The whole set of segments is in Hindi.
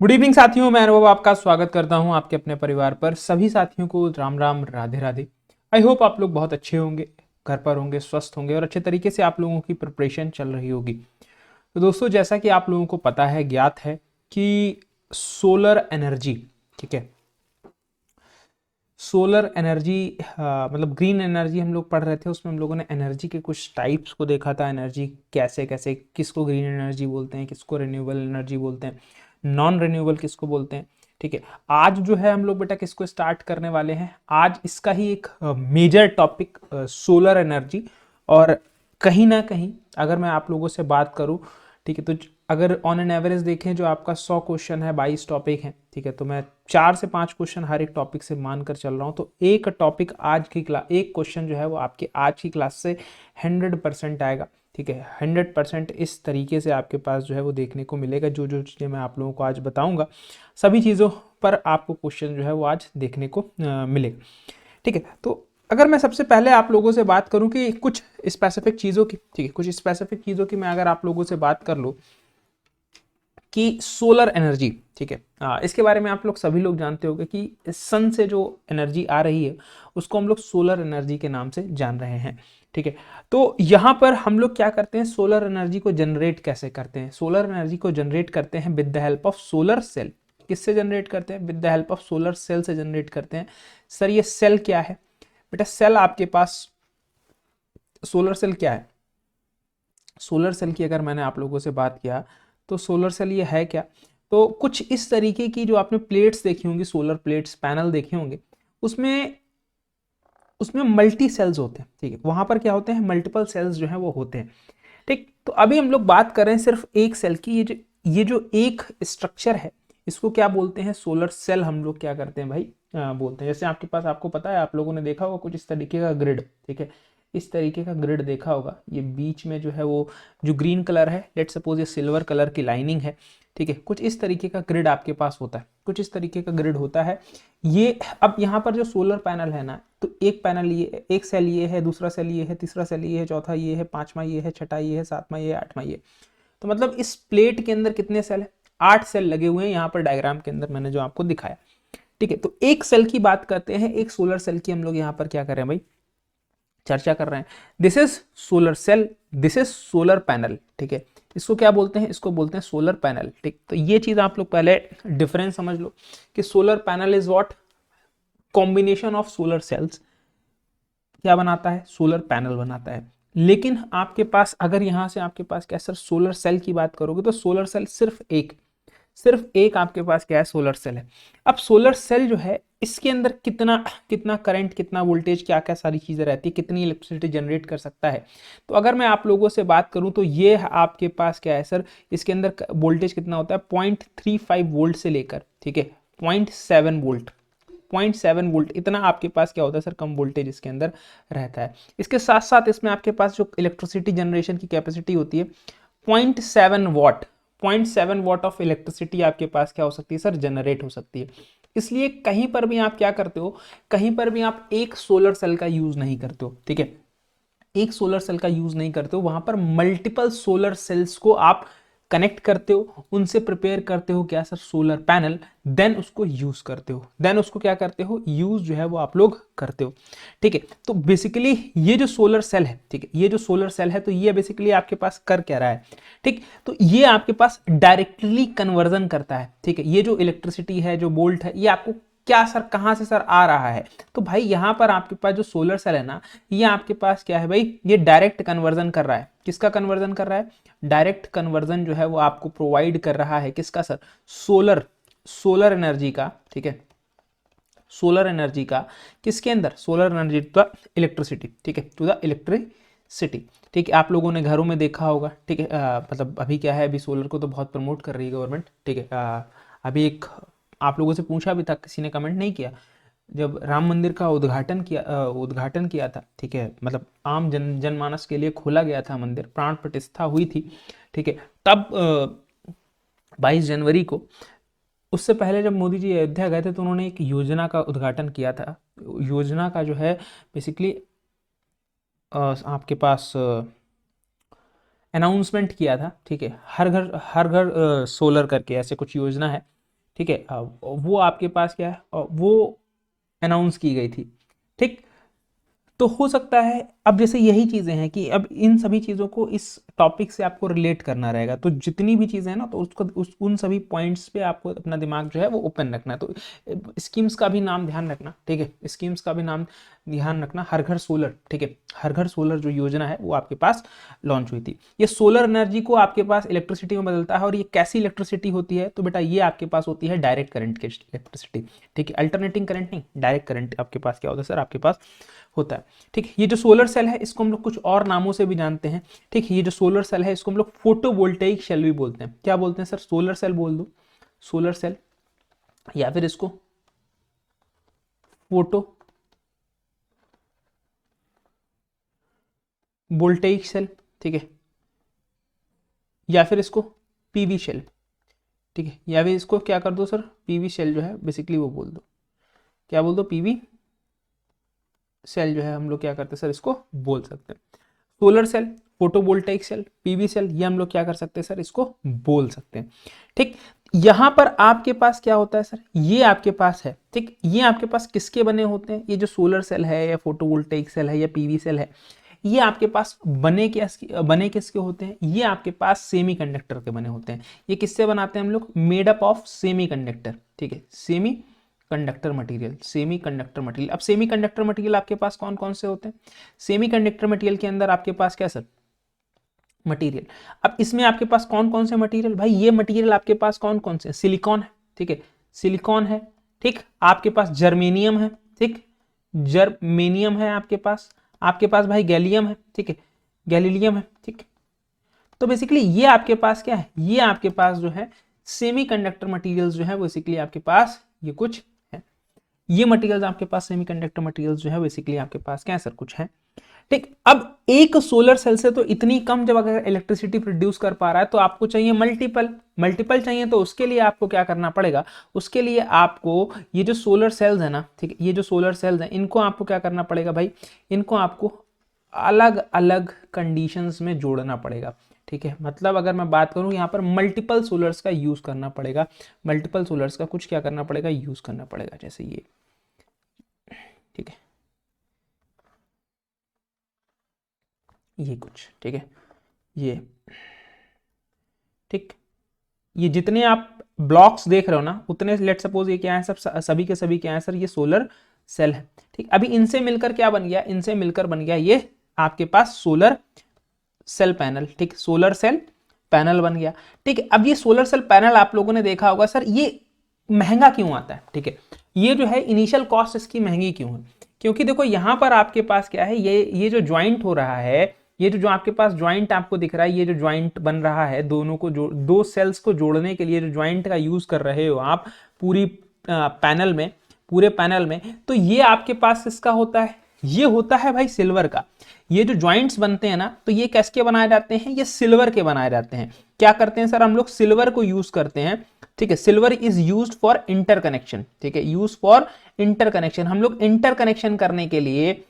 गुड इवनिंग साथियों, मैं अनुभव आपका स्वागत करता हूं आपके अपने परिवार पर। सभी साथियों को राम राम, राधे राधे। आई होप आप लोग बहुत अच्छे होंगे, घर पर होंगे, स्वस्थ होंगे और अच्छे तरीके से आप लोगों की प्रिपरेशन चल रही होगी। तो दोस्तों, जैसा कि आप लोगों को पता है, ज्ञात है कि सोलर एनर्जी, ठीक है, सोलर एनर्जी मतलब ग्रीन एनर्जी हम लोग पढ़ रहे थे। उसमें हम लोगों ने एनर्जी के कुछ टाइप्स को देखा था। एनर्जी कैसे कैसे, किसको ग्रीन एनर्जी बोलते हैं, किसको रिन्यूएबल एनर्जी बोलते हैं, नॉन रिन्यूएबल किसको बोलते हैं। ठीक है, आज जो है हम लोग बेटा किसको स्टार्ट करने वाले हैं। आज इसका ही एक मेजर टॉपिक सोलर एनर्जी। और कहीं ना कहीं अगर मैं आप लोगों से बात करूं, ठीक है, तो अगर ऑन एन एवरेज देखें जो आपका 100 क्वेश्चन है, 22 टॉपिक है, ठीक है, तो मैं 4 से 5 क्वेश्चन हर एक टॉपिक से मानकर चल रहा हूँ। तो एक टॉपिक आज की क्लास, एक क्वेश्चन जो है वो आपके आज की क्लास से 100% आएगा। ठीक है, 100% इस तरीके से आपके पास जो है वो देखने को मिलेगा। जो जो चीज़ें मैं आप लोगों को आज बताऊंगा, सभी चीज़ों पर आपको क्वेश्चन जो है वो आज देखने को मिलेगा। ठीक है, तो अगर मैं सबसे पहले आप लोगों से बात करूं कि कुछ स्पेसिफिक चीज़ों की, ठीक है, कुछ स्पेसिफिक चीज़ों की मैं अगर आप लोगों से बात कर लूँ कि सोलर एनर्जी, ठीक है, इसके बारे में आप लोग सभी लोग जानते होंगे कि सन से जो एनर्जी आ रही है उसको हम लोग सोलर एनर्जी के नाम से जान रहे हैं। ठीक है, तो यहाँ पर हम लोग क्या करते हैं, सोलर एनर्जी को जनरेट कैसे करते हैं। सोलर एनर्जी को जनरेट करते हैं with the help of solar cell. किससे जनरेट करते हैं? With the help of solar cell से जनरेट करते हैं। सर ये सेल क्या है? बेटा सेल आपके पास, सोलर सेल क्या है? सोलर सेल की अगर मैंने आप लोगों से बात किया तो सोलर सेल ये है क्या? तो कुछ इस तरीके की जो आपने प्लेट्स देखी होंगी, सोलर प्लेट्स, पैनल देखे होंगे, उसमें उसमें मल्टी सेल्स होते हैं। ठीक है, वहां पर क्या होते हैं, मल्टीपल सेल्स जो है वो होते हैं। ठीक, तो अभी हम लोग बात कर रहे हैं सिर्फ एक सेल की। ये जो एक स्ट्रक्चर है, इसको क्या बोलते हैं? सोलर सेल हम लोग क्या करते हैं भाई, बोलते हैं। जैसे आपके पास, आपको पता है, आप लोगों ने देखा होगा कुछ इस तरीके का ग्रिड। ठीक है, इस तरीके का ग्रिड देखा होगा। ये बीच में जो है वो जो ग्रीन कलर है, लेट सपोज ये सिल्वर कलर की लाइनिंग है। ठीक है, कुछ इस तरीके का ग्रिड आपके पास होता है, कुछ इस तरीके का ग्रिड होता है। ये अब यहाँ पर जो सोलर पैनल है ना, तो एक पैनल ये, एक सेल ये है, दूसरा सेल ये है, तीसरा सेल ये है, चौथा ये है, पांचवा ये है, छठा ये है, सातवां ये है, आठवां ये। तो मतलब इस प्लेट के अंदर कितने सेल है? 8 सेल लगे हुए हैं यहाँ पर डायग्राम के अंदर मैंने जो आपको दिखाया। ठीक है, तो एक सेल की बात करते हैं, एक सोलर सेल की हम लोग यहाँ पर क्या कर रहे हैं भाई, चर्चा कर रहे हैं। This is solar cell, this is solar panel. ठीक है, इसको क्या बोलते हैं? इसको बोलते हैं सोलर पैनल। ठीक, तो ये चीज आप लोग पहले डिफरेंस समझ लो कि solar panel is what, combination of solar cells क्या बनाता है? सोलर पैनल बनाता है। लेकिन आपके पास अगर यहां से आपके पास क्या सर, सोलर सेल की बात करोगे तो सोलर सेल सिर्फ एक आपके पास क्या है, सोलर सेल है। अब सोलर सेल जो है, इसके अंदर कितना कितना करंट, कितना वोल्टेज, क्या क्या सारी चीजें रहती है, कितनी इलेक्ट्रिसिटी जनरेट कर सकता है। तो अगर मैं आप लोगों से बात करूं तो ये आपके पास क्या है सर, इसके अंदर वोल्टेज कितना होता है, 0.35 वोल्ट से लेकर, ठीक है, 0.7 वोल्ट, 0.7 वोल्ट, इतना आपके पास क्या होता है सर, कम वोल्टेज इसके अंदर रहता है। इसके साथ साथ इसमें आपके पास जो इलेक्ट्रिसिटी जनरेशन की कैपेसिटी होती है, 0.7 वॉट, 0.7 वॉट ऑफ इलेक्ट्रिसिटी आपके पास क्या हो सकती है सर, जनरेट हो सकती है। इसलिए कहीं पर भी आप क्या करते हो, कहीं पर भी आप एक सोलर सेल का यूज नहीं करते हो। ठीक है, एक सोलर सेल का यूज नहीं करते हो, वहां पर मल्टीपल सोलर सेल्स को आप कनेक्ट करते हो, उनसे प्रिपेयर करते हो क्या सर, सोलर पैनल। देन उसको यूज करते हो, देन उसको क्या करते हो, यूज जो है वो आप लोग करते हो। ठीक है, तो बेसिकली ये जो सोलर सेल है, ठीक है, ये जो सोलर सेल है, तो ये बेसिकली आपके पास कर क्या रहा है, ठीक, तो ये आपके पास डायरेक्टली कन्वर्जन करता है। ठीक है, ये जो इलेक्ट्रिसिटी है, जो वोल्ट है, ये आपको क्या सर, कहां से सर आ रहा है? तो भाई यहां पर आपके पास जो सोलर सेल है ना, ये आपके पास क्या है भाई, ये डायरेक्ट कन्वर्जन कर रहा है। किसका कन्वर्जन कर रहा है? डायरेक्ट कन्वर्जन जो है वो आपको प्रोवाइड कर रहा है, किसका सर, सोलर, सोलर एनर्जी का। ठीक है, सोलर एनर्जी का किसके अंदर, solar energy to the electricity. ठीक है, टू द इलेक्ट्रिसिटी। ठीक है, आप लोगों ने घरों में देखा होगा। ठीक है, मतलब अभी क्या है, अभी सोलर को तो बहुत प्रमोट कर रही है गवर्नमेंट। ठीक है, अभी एक आप लोगों से पूछा भी था, किसी ने कमेंट नहीं किया, जब राम मंदिर का उद्घाटन किया था। ठीक है, मतलब आम जनमानस के लिए खोला गया था मंदिर, प्राण प्रतिष्ठा हुई थी। ठीक है, तब 22 जनवरी को, उससे पहले जब मोदी जी अयोध्या गए थे तो उन्होंने एक योजना का उद्घाटन किया था। योजना का जो है बेसिकली आपके पास अनाउंसमेंट किया था। ठीक है, हर घर सोलर करके ऐसे कुछ योजना है। ठीक है, वो आपके पास क्या है, वो अनाउंस की गई थी। ठीक, तो हो सकता है अब जैसे यही चीज़ें हैं कि अब इन सभी चीज़ों को इस टॉपिक से आपको रिलेट करना रहेगा, तो जितनी भी चीज़ें हैं ना, तो उसको उन सभी पॉइंट्स पे आपको अपना दिमाग जो है वो ओपन रखना है। तो स्कीम्स का भी नाम ध्यान रखना, ठीक है, स्कीम्स का भी नाम ध्यान रखना। हर घर सोलर, ठीक है, हर घर सोलर जो योजना है वो आपके पास लॉन्च हुई थी। ये सोलर एनर्जी को आपके पास इलेक्ट्रिसिटी में बदलता है। और ये कैसी इलेक्ट्रिसिटी होती है, तो बेटा ये आपके पास होती है डायरेक्ट करंट की इलेक्ट्रिसिटी, ठीक है, अल्टरनेटिंग करंट नहीं, डायरेक्ट करंट आपके पास क्या होता है सर, आपके पास होता है। ठीक है, ये जो सोलर सेल है इसको हम लोग कुछ और नामों से भी जानते हैं। ठीक है, ये जो सोलर सेल है इसको हम लोग फोटोवोल्टेइक सेल भी बोलते हैं। क्या बोलते हैं सर, सोलर सेल बोल दो, सोलर सेल, या फिर इसको फोटो वोल्टेइक सेल, ठीक है, या फिर इसको पीवी सेल, ठीक है, या फिर इसको क्या कर दो सर, पीवी सेल जो है बेसिकली वो बोल दो, क्या बोल दो, पीवी सेल जो है हम लोग क्या करते हैं सर, इसको बोल सकते हैं। Solar cell, photovoltaic cell, PV cell, ये हम लोग क्या कर सकते हैं सर, इसको बोल सकते हैं। ठीक, यहां पर आपके पास क्या होता है सर, ये आपके पास है, ठीक, ये आपके पास किसके बने होते हैं, ये जो सोलर सेल है या फोटोवोल्टेइक सेल है या पीवी सेल है, ये आपके पास बने किसके होते हैं, ये आपके पास सेमी कंडक्टर के बने होते हैं। ये किससे बनाते हैं हम लोग, made up of semi conductor, ठीक है, semi conductor material, semi conductor material. अब सेमी कंडक्टर मटेरियल आपके पास कौन कौन से होते हैं, सेमी कंडक्टर मटेरियल के अंदर आपके पास क्या सर, मटेरियल। अब इसमें आपके पास कौन कौन से मटेरियल, भाई ये मटेरियल आपके पास कौन कौन से, सिलिकॉन है, ठीक है, सिलिकॉन है, ठीक, आपके पास जर्मेनियम है, ठीक, जर्मेनियम है आपके पास भाई गैलियम है, ठीक है, गैलीलियम है, ठीक। तो बेसिकली ये आपके पास क्या है, ये आपके पास जो है सेमी कंडक्टर मटीरियल्स जो है बेसिकली आपके पास ये कुछ है। ये मटेरियल्स आपके पास सेमी कंडक्टर मटीरियल्स जो है बेसिकली आपके पास क्या है सर, कुछ है। ठीक, अब एक सोलर सेल से तो इतनी कम जब अगर इलेक्ट्रिसिटी प्रोड्यूस कर पा रहा है, तो आपको चाहिए मल्टीपल चाहिए, तो उसके लिए आपको क्या करना पड़ेगा, उसके लिए आपको ये जो सोलर सेल्स है ना, ठीक है, ये जो सोलर सेल्स हैं इनको आपको क्या करना पड़ेगा भाई, इनको आपको अलग अलग कंडीशंस में जोड़ना पड़ेगा। ठीक है, मतलब अगर मैं बात करूं यहाँ पर मल्टीपल सोलर्स का यूज करना पड़ेगा, मल्टीपल सोलर्स का कुछ क्या करना पड़ेगा, यूज करना पड़ेगा, जैसे ये, ठीक है, ये कुछ, ठीक है, ये, ठीक, ये जितने आप ब्लॉक्स देख रहे हो ना, उतने लेट सपोज ये क्या है, सब सभी के सभी क्या है सर, ये सोलर सेल है। ठीक, अभी इनसे मिलकर क्या बन गया, इनसे मिलकर बन गया ये आपके पास सोलर सेल पैनल, ठीक, सोलर सेल पैनल बन गया। ठीक है, अब ये सोलर सेल पैनल आप लोगों ने देखा होगा सर, ये महंगा क्यों आता है, ठीक है, ये जो है इनिशियल कॉस्ट इसकी महंगी क्यों है, क्योंकि देखो यहां पर आपके पास क्या है, ये जो ज्वाइंट हो रहा है, ये जो आपके पास ज्वाइंट आपको दिख रहा है, ये जो ज्वाइंट बन रहा है, दोनों को दो सेल्स को जोड़ने के लिए जो ज्वाइंट का यूज कर रहे हो आप पूरी पैनल में, पूरे पैनल में, तो ये आपके पास इसका होता है, ये होता है भाई सिल्वर का। ये जो ज्वाइंट्स बनते हैं ना, तो ये किसके बनाए जाते हैं, ये सिल्वर के बनाए जाते हैं। क्या करते हैं सर, हम लोग सिल्वर को यूज करते हैं, ठीक है, silver is used for interconnection, ठीक है, यूज फॉर इंटरकनेक्शन। हम लोग इंटरकनेक्शन करने के लिए,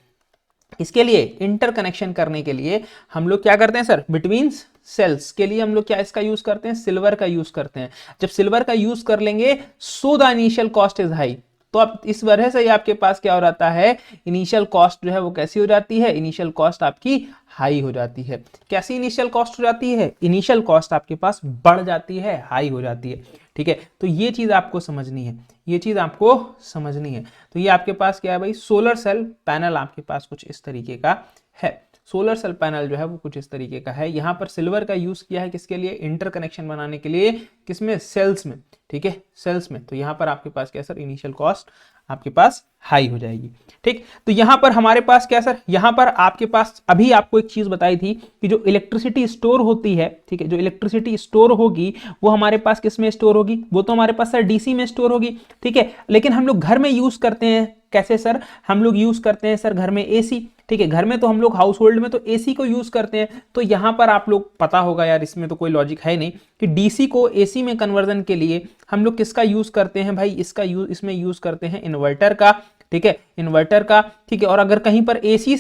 इसके लिए इंटरकनेक्शन करने के लिए हम लोग क्या करते हैं सर, बिटवीन सेल्स के लिए हम लोग क्या इसका यूज करते हैं, सिल्वर का यूज करते हैं। जब सिल्वर का यूज कर लेंगे, so the initial cost is high, तो अब इस वजह से आपके पास क्या हो जाता है, इनिशियल कॉस्ट जो है वो कैसी हो जाती है, इनिशियल कॉस्ट आपकी हाई हो जाती है। कैसी इनिशियल कॉस्ट हो जाती है, इनिशियल कॉस्ट आपके पास बढ़ जाती है, हाई हो जाती है। ठीक है, तो ये चीज आपको समझनी है, ये चीज आपको समझनी है। तो ये आपके पास क्या है भाई, सोलर सेल पैनल आपके पास कुछ इस तरीके का है। सोलर सेल पैनल जो है वो कुछ इस तरीके का है। यहां पर सिल्वर का यूज किया है किसके लिए, इंटरकनेक्शन बनाने के लिए, किसमें, सेल्स में, ठीक है, सेल्स में। तो यहां पर आपके पास क्या सर, इनिशियल कॉस्ट आपके पास हाई हो जाएगी। ठीक, तो यहां पर हमारे पास क्या सर, यहां पर आपके पास अभी आपको एक चीज बताई थी कि जो इलेक्ट्रिसिटी स्टोर होती है, ठीक है, जो इलेक्ट्रिसिटी स्टोर होगी वो हमारे पास किस में स्टोर होगी, वो तो हमारे पास सर डीसी में स्टोर होगी। ठीक है, लेकिन हम लोग घर में यूज करते हैं कैसे सर, हम लोग यूज करते हैं सर घर में एसी। ठीक है, घर में तो हम लोग हाउस होल्ड में तो एसी को यूज करते हैं। तो यहां पर आप लोग पता होगा यार, इसमें तो कोई लॉजिक है नहीं कि डीसी को एसी में कन्वर्जन के लिए हम लोग किसका यूज करते हैं भाई, इसका यूज, इसमें यूज करते हैं इन्वर्टर का। ठीक है, इन्वर्टर का। ठीक है, और अगर कहीं पर एसी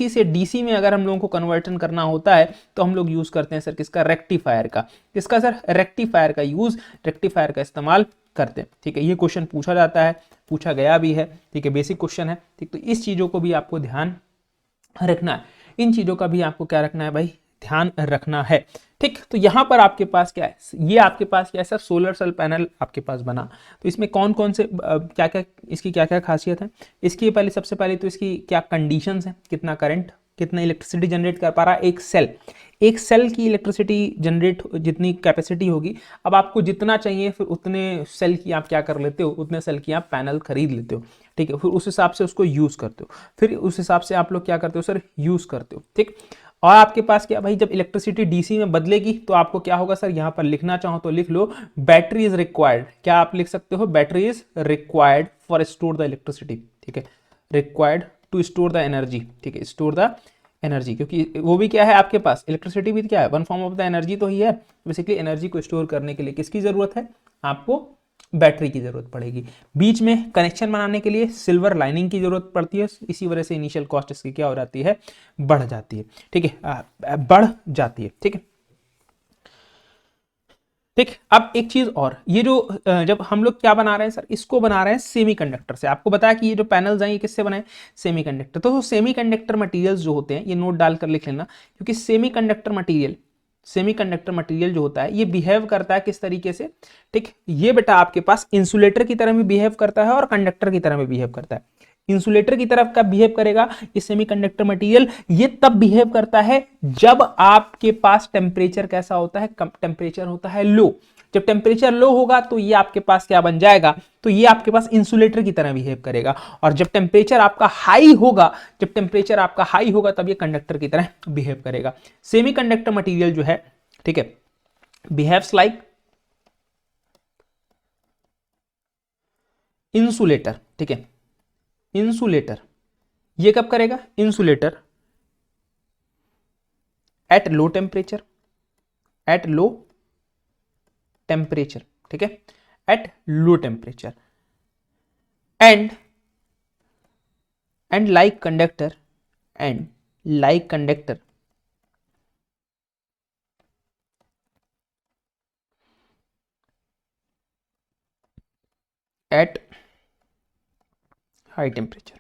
से डीसी में अगर हम लोगों को कन्वर्जन करना होता है तो हम लोग यूज करते हैं सर किसका, रेक्टिफायर का। किसका सर, रेक्टिफायर का यूज, रेक्टिफायर का इस्तेमाल करते हैं। ठीक है, ये क्वेश्चन पूछा जाता है, पूछा गया भी है। ठीक है, बेसिक क्वेश्चन है। ठीक, तो इस चीज़ों को भी आपको ध्यान रखना है, इन चीज़ों का भी आपको क्या रखना है भाई, ध्यान रखना है। ठीक, तो यहाँ पर आपके पास क्या है, ये आपके पास क्या है सर, सोलर सेल पैनल आपके पास बना। तो इसमें कौन कौन से क्या क्या, इसकी क्या क्या खासियत है, इसकी पहले सबसे पहले तो इसकी क्या कंडीशंस है, कितना करंट, कितना इलेक्ट्रिसिटी जनरेट कर पा रहा है एक सेल की इलेक्ट्रिसिटी जनरेट जितनी कैपेसिटी होगी। अब आपको जितना चाहिए फिर उतने सेल की आप क्या कर लेते हो, उतने सेल की आप पैनल खरीद लेते हो। ठीक है, फिर उस हिसाब से उसको यूज़ करते हो, फिर उस हिसाब से आप लोग क्या करते हो सर, यूज़ करते हो। ठीक, और आपके पास क्या भाई, जब इलेक्ट्रिसिटी डीसी में बदलेगी तो आपको क्या होगा सर, यहाँ पर लिखना चाहो तो लिख लो, बैटरी इज रिक्वायर्ड। क्या आप लिख सकते हो, battery is required for store the electricity. ठीक है, required to store the energy. ठीक है, स्टोर द एनर्जी, क्योंकि वो भी क्या है आपके पास, इलेक्ट्रिसिटी भी क्या है, one form of the energy तो ही है। बेसिकली एनर्जी को स्टोर करने के लिए किसकी जरूरत है, आपको बैटरी की जरूरत पड़ेगी। बीच में कनेक्शन बनाने के लिए सिल्वर लाइनिंग की जरूरत पड़ती है, इसी वजह से इनिशियल कॉस्ट इसकी क्या हो जाती है, बढ़ जाती है। ठीक है, बढ़ जाती है। ठीक है, ठीक, अब एक चीज और, ये जो जब हम लोग क्या बना रहे हैं सर, इसको बना रहे हैं सेमीकंडक्टर से। आपको बताया कि ये जो पैनल्स हैं ये किससे बने, सेमीकंडक्टर। तो सेमीकंडक्टर मटेरियल्स जो होते हैं, ये नोट डालकर लिख लेना, क्योंकि सेमीकंडक्टर मटेरियल जो होता है ये बिहेव करता है किस तरीके से। ठीक, ये बेटा आपके पास इंसुलेटर की तरह भी बिहेव करता है और कंडक्टर की तरह भी बिहेव करता है। इंसुलेटर की तरफ कब बिहेव करेगा ये सेमीकंडक्टर मटेरियल, ये तब बिहेव करता है जब आपके पास टेम्परेचर कैसा होता है, टेम्परेचर होता है लो। जब टेम्परेचर लो होगा तो ये आपके पास क्या बन जाएगा, तो ये आपके पास इंसुलेटर की तरह बिहेव करेगा। और जब टेम्परेचर आपका हाई होगा, तब ये कंडक्टर की तरह बिहेव करेगा। सेमीकंडक्टर मटेरियल जो है, ठीक है, बिहेव्स लाइक इंसुलेटर। ठीक है, इंसुलेटर, ये कब करेगा, इंसुलेटर एट लो टेम्परेचर, ठीक है, at low temperature and like conductor at high temperature.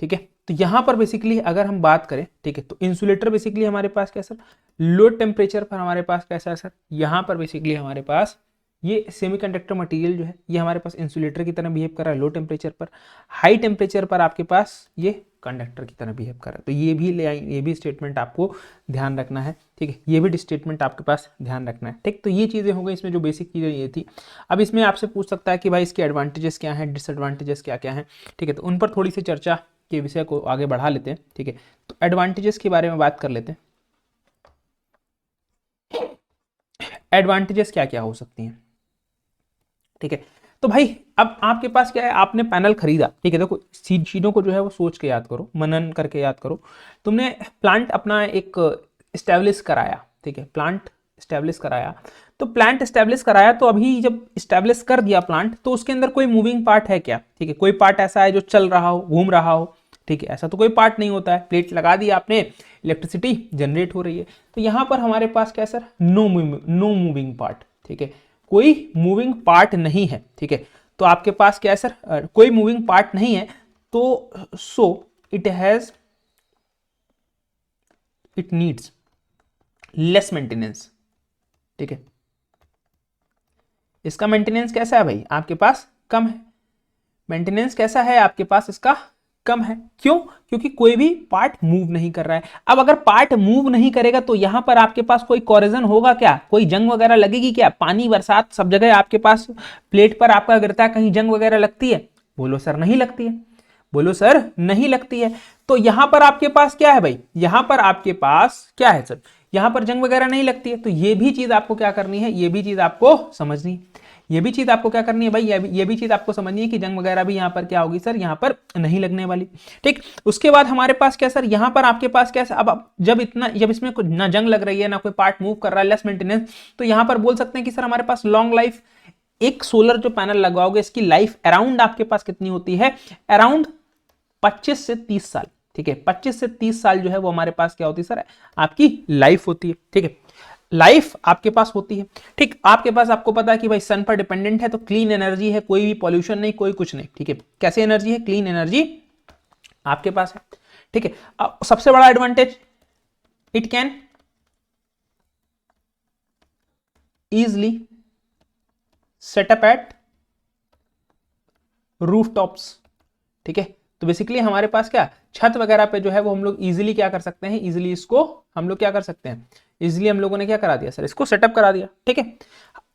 ठीक है, तो यहां पर बेसिकली अगर हम बात करें, ठीक है, तो इंसुलेटर बेसिकली हमारे पास क्या सर, लो टेम्परेचर पर हमारे पास कैसा है सर, यहां पर बेसिकली हमारे पास ये सेमीकंडक्टर मटेरियल जो है ये हमारे पास इंसुलेटर की तरह बिहेव कर रहा है लो टेम्परेचर पर। हाई टेम्परेचर पर आपके पास ये कंडक्टर की तरह बिहेव कर रहा है। तो ये भी स्टेटमेंट आपको ध्यान रखना है। ठीक है, ये भी स्टेटमेंट आपके पास ध्यान रखना है। ठीक, तो ये चीज़ें हो गई इसमें जो बेसिक चीज़ें ये थी। अब इसमें आपसे पूछ सकता है कि भाई इसके एडवांटेजेस क्या हैं, डिसएडवांटेजेस क्या क्या हैं। ठीक है, तो उन पर थोड़ी सी चर्चा के विषय को आगे बढ़ा लेते हैं। ठीक है, तो एडवांटेजेस के बारे में बात कर लेते हैं। एडवांटेजेस क्या क्या हो सकती हैं। ठीक है, तो भाई अब आपके पास क्या है, आपने पैनल खरीदा। ठीक है, देखो चीज़ों को जो है वो सोच के याद करो, मनन करके याद करो। तुमने प्लांट अपना एक इस्टेब्लिश कराया। ठीक है, प्लांट इस्टेब्लिश कराया, तो प्लांट इस्टेब्लिश कराया, तो अभी जब इस्टेब्लिश कर दिया प्लांट, तो उसके अंदर कोई मूविंग पार्ट है क्या। ठीक है, कोई पार्ट ऐसा है जो चल रहा हो, घूम रहा हो। ठीक है, ऐसा तो कोई पार्ट नहीं होता है। प्लेट लगा दी आपने, इलेक्ट्रिसिटी जनरेट हो रही है। तो यहां पर हमारे पास क्या है सर, नो मूविंग पार्ट। ठीक है, कोई मूविंग पार्ट नहीं है। ठीक है, तो आपके पास क्या है सर, कोई मूविंग पार्ट नहीं है, तो इट नीड्स लेस मेंटेनेंस। ठीक है, इसका मेंटेनेंस कैसा है भाई, आपके पास कम है। मेंटेनेंस कैसा है आपके पास, इसका कम है। क्यों, क्योंकि कोई भी पार्ट मूव नहीं कर रहा है। अब अगर पार्ट मूव नहीं करेगा तो यहां पर आपके पास कोई कोरोजन होगा क्या, कोई जंग वगैरह लगेगी क्या, पानी बरसात सब जगह आपके पास प्लेट पर आपका गिरता है, कहीं जंग वगैरह लगती है, बोलो सर नहीं लगती है, बोलो सर नहीं लगती है। तो यहां पर आपके पास क्या है भाई, यहां पर आपके पास क्या है सर, यहां पर जंग वगैरह नहीं लगती है। तो ये भी चीज आपको क्या करनी है, ये भी चीज आपको समझनी है। ये भी चीज आपको क्या करनी है भाई, ये भी चीज आपको समझनी है कि जंग वगैरह भी यहाँ पर क्या होगी सर, यहाँ पर नहीं लगने वाली। ठीक, उसके बाद हमारे पास क्या सर, यहाँ पर आपके पास क्या सर, अब जब इसमें ना जंग लग रही है ना कोई पार्ट मूव कर रहा है, लेस मेंटेनेंस, तो यहाँ पर बोल सकते हैं कि सर हमारे पास लॉन्ग लाइफ। एक सोलर जो पैनल लगवाओगे इसकी लाइफ अराउंड आपके पास कितनी होती है, अराउंड 25 से 30 साल। ठीक है, 25 से 30 साल जो है वो हमारे पास क्या होती है सर, आपकी लाइफ होती है। ठीक है, लाइफ आपके पास होती है। ठीक, आपके पास, आपको पता है कि भाई सन पर डिपेंडेंट है तो क्लीन एनर्जी है, कोई भी पॉल्यूशन नहीं, कोई कुछ नहीं। ठीक है, कैसे एनर्जी है? क्लीन एनर्जी आपके पास है। ठीक है, सबसे बड़ा advantage, it can easily set up at roof tops. ठीक है, तो बेसिकली हमारे पास क्या, छत वगैरह पे जो है वो हम लोग इजीली क्या कर सकते हैं, इजीली इसको हम लोग क्या कर सकते हैं, इजीली हम लोगों ने क्या करा दिया सर, इसको सेटअप करा दिया। ठीक है,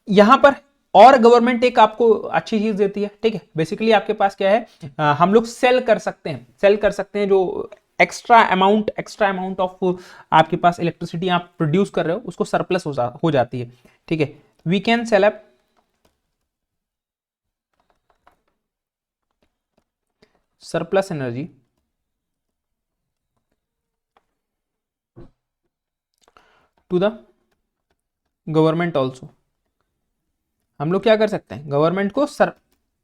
यहां पर और गवर्नमेंट एक आपको अच्छी चीज देती है। ठीक है, बेसिकली आपके पास क्या है, हम लोग सेल कर सकते हैं, सेल कर सकते हैं जो एक्स्ट्रा अमाउंट ऑफ आपके पास इलेक्ट्रिसिटी आप प्रोड्यूस कर रहे हो, उसको सरप्लस हो जाती है। ठीक है, we can sell up surplus energy to the government also. हम लोग क्या कर सकते हैं, गवर्नमेंट को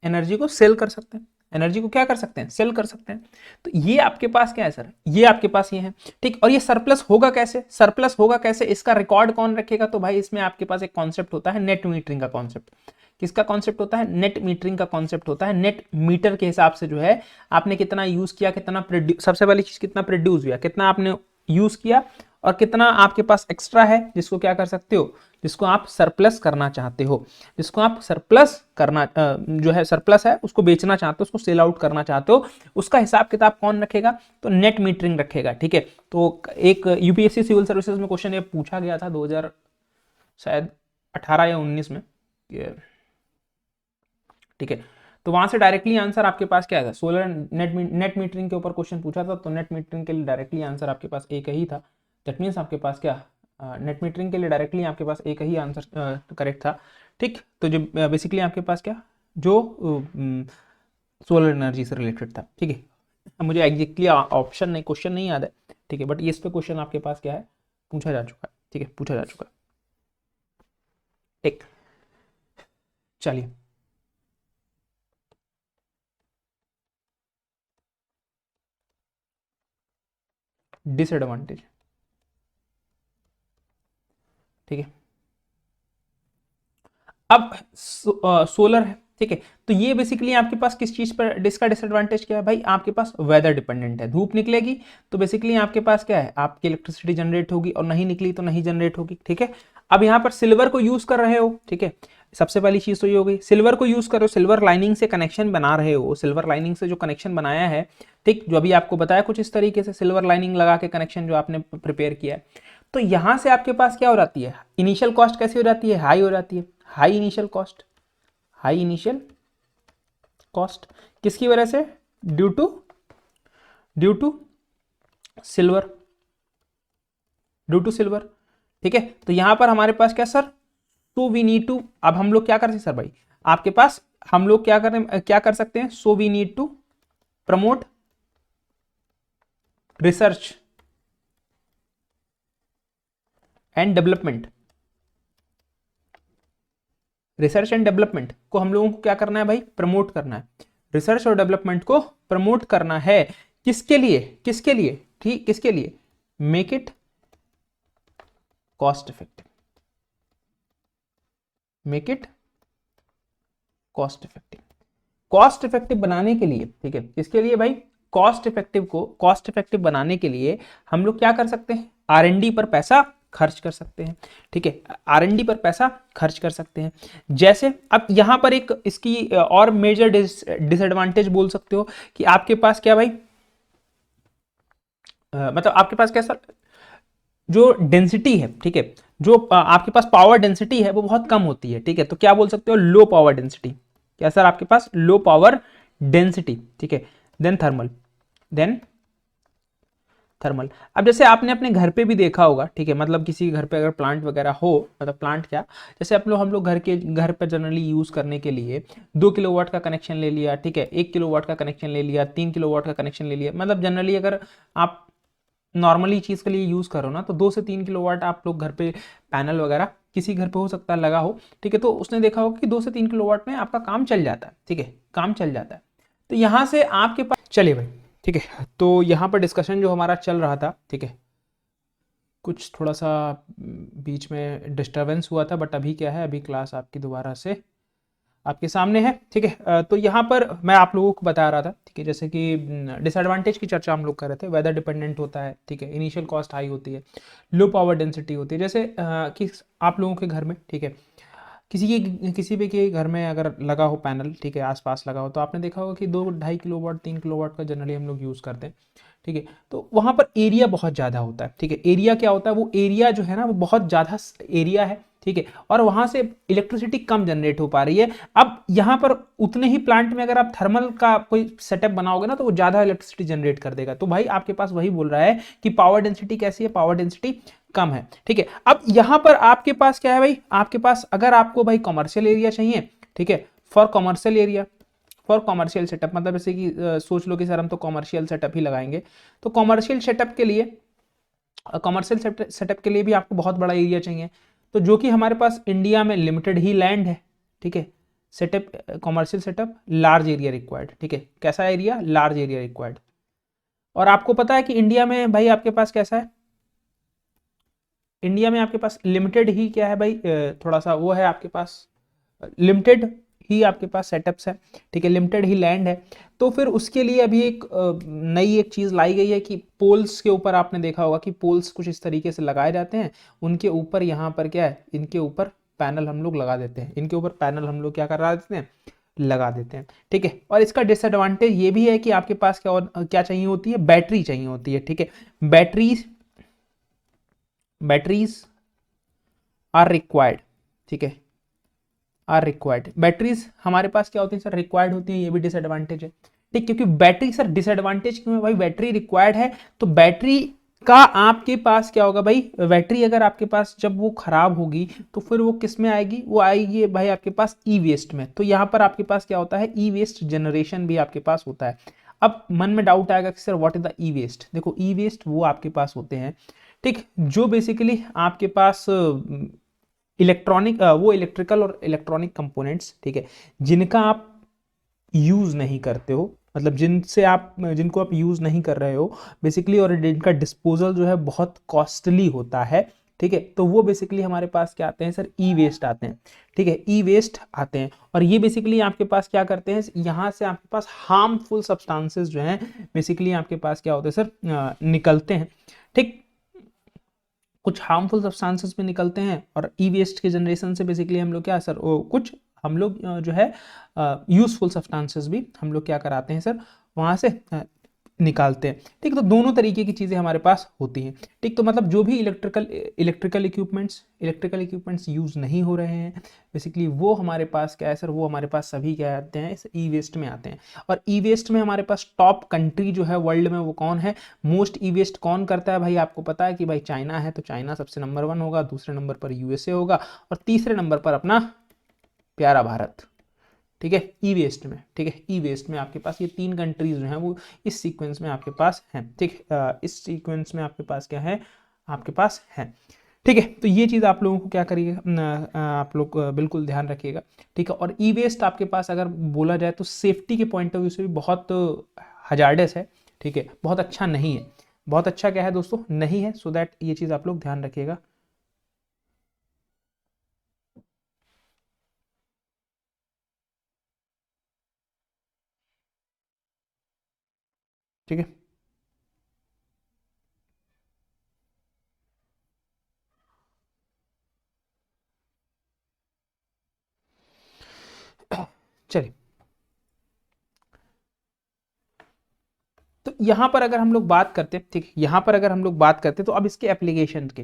एनर्जी को सेल कर सकते हैं, एनर्जी को क्या कर सकते हैं, सेल कर सकते हैं। तो ये आपके पास क्या है सर, ये आपके पास ये है। ठीक, और ये सरप्लस होगा कैसे, सरप्लस होगा कैसे, इसका रिकॉर्ड कौन रखेगा? तो भाई इसमें आपके पास एक कॉन्सेप्ट होता है नेट मीटरिंग का कॉन्सेप्ट। किसका कॉन्सेप्ट होता है? नेट मीटरिंग का कॉन्सेप्ट होता है। नेट मीटर के हिसाब से जो है आपने कितना यूज किया, कितना सबसे पहली चीज कितना प्रोड्यूस हुआ, कितना आपने यूज किया, और कितना आपके पास एक्स्ट्रा है जिसको क्या कर सकते हो, जिसको आप सरप्लस करना चाहते हो, जिसको आप सरप्लस करना जो है सरप्लस है उसको बेचना चाहते हो, उसको सेल आउट करना चाहते हो, उसका हिसाब किताब कौन रखेगा? तो नेट मीटरिंग रखेगा। ठीक है, तो एक यूपीएससी सिविल सर्विसेज में क्वेश्चन ये पूछा गया था 2000 शायद 18 या 19 में। ठीक है, तो वहां से डायरेक्टली आंसर आपके पास क्या था, सोलर नेट मीटरिंग के ऊपर क्वेश्चन पूछा था, तो नेट मीटरिंग के लिए डायरेक्टली आंसर आपके पास एक ही था। दैट मीन्स आपके पास क्या, नेट मीटरिंग के लिए डायरेक्टली आपके पास एक ही आंसर करेक्ट था। ठीक, तो जो बेसिकली आपके पास क्या, जो सोलर एनर्जी से रिलेटेड था। ठीक है, अब मुझे एग्जैक्टली ऑप्शन नहीं, क्वेश्चन नहीं याद है। ठीक है, बट इस पे क्वेश्चन आपके पास क्या है, पूछा जा चुका है। ठीक है, पूछा जा चुका है। ठीक, चलिए डिसएडवांटेज। ठीक है, अब सोलर है। ठीक है, तो ये बेसिकली आपके पास किस चीज पर, इसका डिसएडवांटेज क्या है भाई, आपके पास वेदर डिपेंडेंट है। धूप निकलेगी तो बेसिकली आपके पास क्या है, आपकी इलेक्ट्रिसिटी जनरेट होगी, और नहीं निकली तो नहीं जनरेट होगी। ठीक है, अब यहाँ पर सिल्वर को यूज कर रहे हो। ठीक है, सबसे पहली चीज तो ये हो गई, सिल्वर को यूज करो, सिल्वर लाइनिंग से कनेक्शन बना रहे हो, सिल्वर लाइनिंग से जो कनेक्शन बनाया है, ठीक, जो अभी आपको बताया कुछ इस तरीके से सिल्वर लाइनिंग लगा के कनेक्शन जो आपने प्रिपेयर किया है, तो यहां से आपके पास क्या हो जाती है, इनिशियल कॉस्ट कैसी हो जाती है, हाई हो जाती है। High initial cost, high initial cost किसकी वजह से, due to silver, due to silver. ठीक है, तो यहां पर हमारे पास क्या sir, so we need to, अब हम लोग क्या कर सकते सर भाई, आपके पास हम लोग क्या कर सकते हैं, so we need to promote research and development. Research and development को हम लोगों को क्या करना है भाई, प्रमोट करना है। रिसर्च और डेवलपमेंट को प्रमोट करना है, किसके लिए, किसके लिए, ठीक, किसके लिए, make it cost effective, make it cost effective, cost effective बनाने के लिए। ठीक है, किसके लिए भाई, कॉस्ट इफेक्टिव को कॉस्ट इफेक्टिव बनाने के लिए हम लोग क्या कर सकते हैं, आर&डी पर पैसा खर्च कर सकते हैं। ठीक है, आर&डी पर पैसा खर्च कर सकते हैं। जैसे अब यहां पर एक इसकी और मेजर डिसएडवांटेज बोल सकते हो कि आपके पास क्या भाई, मतलब आपके पास क्या सर, जो डेंसिटी है, ठीक है, जो आपके पास पावर डेंसिटी है वो बहुत कम होती है। ठीक है, तो क्या बोल सकते हो, लो पावर डेंसिटी। क्या सर, आपके पास लो पावर डेंसिटी। ठीक है, देन थर्मल, देन थर्मल। अब जैसे आपने अपने घर पे भी देखा होगा, ठीक है, मतलब किसी घर पे अगर प्लांट वगैरह हो, मतलब प्लांट क्या, जैसे हम लोग घर पे जनरली यूज करने के लिए 2 किलोवाट का कनेक्शन ले लिया, ठीक है, 1 किलोवाट का कनेक्शन ले लिया, 3 किलोवाट का कनेक्शन ले लिया, मतलब जनरली अगर आप नॉर्मली चीज के लिए यूज करो ना, तो 2 से 3 किलोवाट आप लोग घर पे पैनल वगैरह किसी घर पे हो सकता है लगा हो। ठीक है, तो उसने देखा होगा कि 2 से 3 किलोवाट में आपका काम चल जाता है। ठीक है, काम चल जाता है। तो यहां से आपके पास, चलिए भाई, ठीक है, तो यहाँ पर डिस्कशन जो हमारा चल रहा था, ठीक है, कुछ थोड़ा सा बीच में डिस्टरबेंस हुआ था, बट अभी क्या है, अभी क्लास आपकी दोबारा से आपके सामने है। ठीक है, तो यहाँ पर मैं आप लोगों को बता रहा था, ठीक है, जैसे कि डिसएडवांटेज की चर्चा हम लोग कर रहे थे। वेदर डिपेंडेंट होता है, ठीक है, इनिशियल कॉस्ट हाई होती है, लो पावर डेंसिटी होती है। जैसे कि आप लोगों के घर में, ठीक है, किसी भी के घर में अगर लगा हो पैनल, ठीक है, आसपास लगा हो, तो आपने देखा होगा कि 2-2.5 किलोवाट 3 किलोवाट का जनरली हम लोग यूज़ करते हैं। ठीक है, तो वहाँ पर एरिया बहुत ज़्यादा होता है। ठीक है, एरिया क्या होता है, वो एरिया जो है ना वो बहुत ज़्यादा एरिया है। ठीक है, और वहाँ से इलेक्ट्रिसिटी कम जनरेट हो पा रही है। अब यहाँ पर उतने ही प्लांट में अगर आप थर्मल का कोई सेटअप बनाओगे ना, तो वो ज़्यादा इलेक्ट्रिसिटी जनरेट कर देगा। तो भाई आपके पास वही बोल रहा है कि पावर डेंसिटी कैसी है, पावर डेंसिटी कम है। ठीक है, अब यहां पर आपके पास क्या है भाई, आपके पास अगर आपको भाई कॉमर्शियल एरिया चाहिए, ठीक है, for commercial area, for commercial setup, मतलब जैसे कि सोच लो कि सर हम तो कॉमर्शियल सेटअप ही लगाएंगे, तो कॉमर्शियल सेटअप के लिए, कॉमर्शियल सेटअप के लिए भी आपको बहुत बड़ा एरिया चाहिए, तो जो कि हमारे पास इंडिया में लिमिटेड ही लैंड है। ठीक है, setup, commercial setup, large area required. ठीक है, कैसा एरिया, लार्ज एरिया रिक्वायर्ड। और आपको पता है कि इंडिया में भाई आपके पास कैसा है, इंडिया में आपके पास लिमिटेड ही क्या है भाई, थोड़ा सा वो है आपके पास, लिमिटेड ही आपके पास सेटअप्स है। ठीक है, लिमिटेड ही लैंड है। तो फिर उसके लिए अभी एक नई एक चीज लाई गई है कि पोल्स के ऊपर आपने देखा होगा कि पोल्स कुछ इस तरीके से लगाए जाते हैं, उनके ऊपर यहाँ पर क्या है, इनके ऊपर पैनल हम लोग लगा देते हैं, इनके ऊपर पैनल हम लोग क्या करा देते हैं, लगा देते हैं। ठीक है, और इसका डिसएडवांटेज ये भी है कि आपके पास क्या क्या चाहिए होती है, बैटरी चाहिए होती है। ठीक है, बैटरीज बैटरीज आर रिक्वायर्ड। ठीक है, आर रिक्वायर्ड, बैटरीज हमारे पास क्या होती है सर, रिक्वायर्ड होती है, ये भी डिसएडवांटेज है। ठीक, क्योंकि बैटरी सर, डिसएडवांटेज क्यों है भाई, बैटरी रिक्वायर्ड है तो बैटरी का आपके पास क्या होगा भाई, बैटरी अगर आपके पास जब वो खराब होगी तो फिर वो किस में आएगी, वो आएगी भाई आपके पास ई वेस्ट में। तो यहाँ पर आपके पास क्या होता है, ई वेस्ट जनरेशन भी आपके पास होता है। अब मन में डाउट आएगा कि sir what is the e waste. देखो, ई वेस्ट वो आपके पास होते हैं, ठीक, जो बेसिकली आपके पास इलेक्ट्रॉनिक, वो इलेक्ट्रिकल और इलेक्ट्रॉनिक कंपोनेंट्स, ठीक है, जिनका आप यूज नहीं करते हो, मतलब जिनको आप यूज नहीं कर रहे हो बेसिकली, और जिनका डिस्पोजल जो है बहुत कॉस्टली होता है। ठीक है, तो वो बेसिकली हमारे पास क्या आते हैं सर, ई वेस्ट आते हैं। ठीक है, ई वेस्ट आते हैं, और ये बेसिकली आपके पास क्या करते हैं, यहाँ से आपके पास हार्मफुल सब्सटेंसेस जो हैं बेसिकली आपके पास क्या होते हैं सर, निकलते हैं। ठीक, कुछ हार्मफुल सब्सटेंसेस भी निकलते हैं, और ई वेस्ट के जनरेशन से बेसिकली हम लोग क्या सर, कुछ हम लोग जो है यूजफुल सब्सटेंसेस भी हम लोग क्या कराते हैं सर, वहाँ से निकालते हैं। ठीक, तो दोनों तरीके की चीज़ें हमारे पास होती हैं। ठीक, तो मतलब जो भी इलेक्ट्रिकल इक्विपमेंट्स यूज़ नहीं हो रहे हैं बेसिकली, वो हमारे पास क्या है सर, वो हमारे पास सभी क्या आते हैं, इस ई वेस्ट में आते हैं। और ई वेस्ट में हमारे पास टॉप कंट्री जो है वर्ल्ड में, वो कौन है, मोस्ट ई वेस्ट कौन करता है भाई, आपको पता है कि भाई चाइना है, तो चाइना सबसे नंबर 1 होगा, दूसरे नंबर पर यूएसए होगा, और तीसरे नंबर पर अपना प्यारा भारत। ठीक है, ई वेस्ट में, ठीक है, ई वेस्ट में आपके पास ये 3 कंट्रीज जो हैं वो इस सीक्वेंस में आपके पास हैं। ठीक, इस सीक्वेंस में आपके पास क्या है, आपके पास है। ठीक है, तो ये चीज़ आप लोगों को क्या करिएगा, आप लोग बिल्कुल ध्यान रखिएगा। ठीक है, और ई वेस्ट आपके पास अगर बोला जाए तो सेफ्टी के पॉइंट ऑफ व्यू से भी बहुत हजार्डस है। ठीक है, बहुत अच्छा नहीं है, बहुत अच्छा क्या है दोस्तों, नहीं है। सो दैट ये चीज़ आप लोग ध्यान रखिएगा। ठीक है, चलिए, तो यहाँ पर अगर हम लोग बात करते हैं, ठीक है, यहाँ पर अगर हम लोग बात करते हैं तो अब इसके एप्लीकेशन के,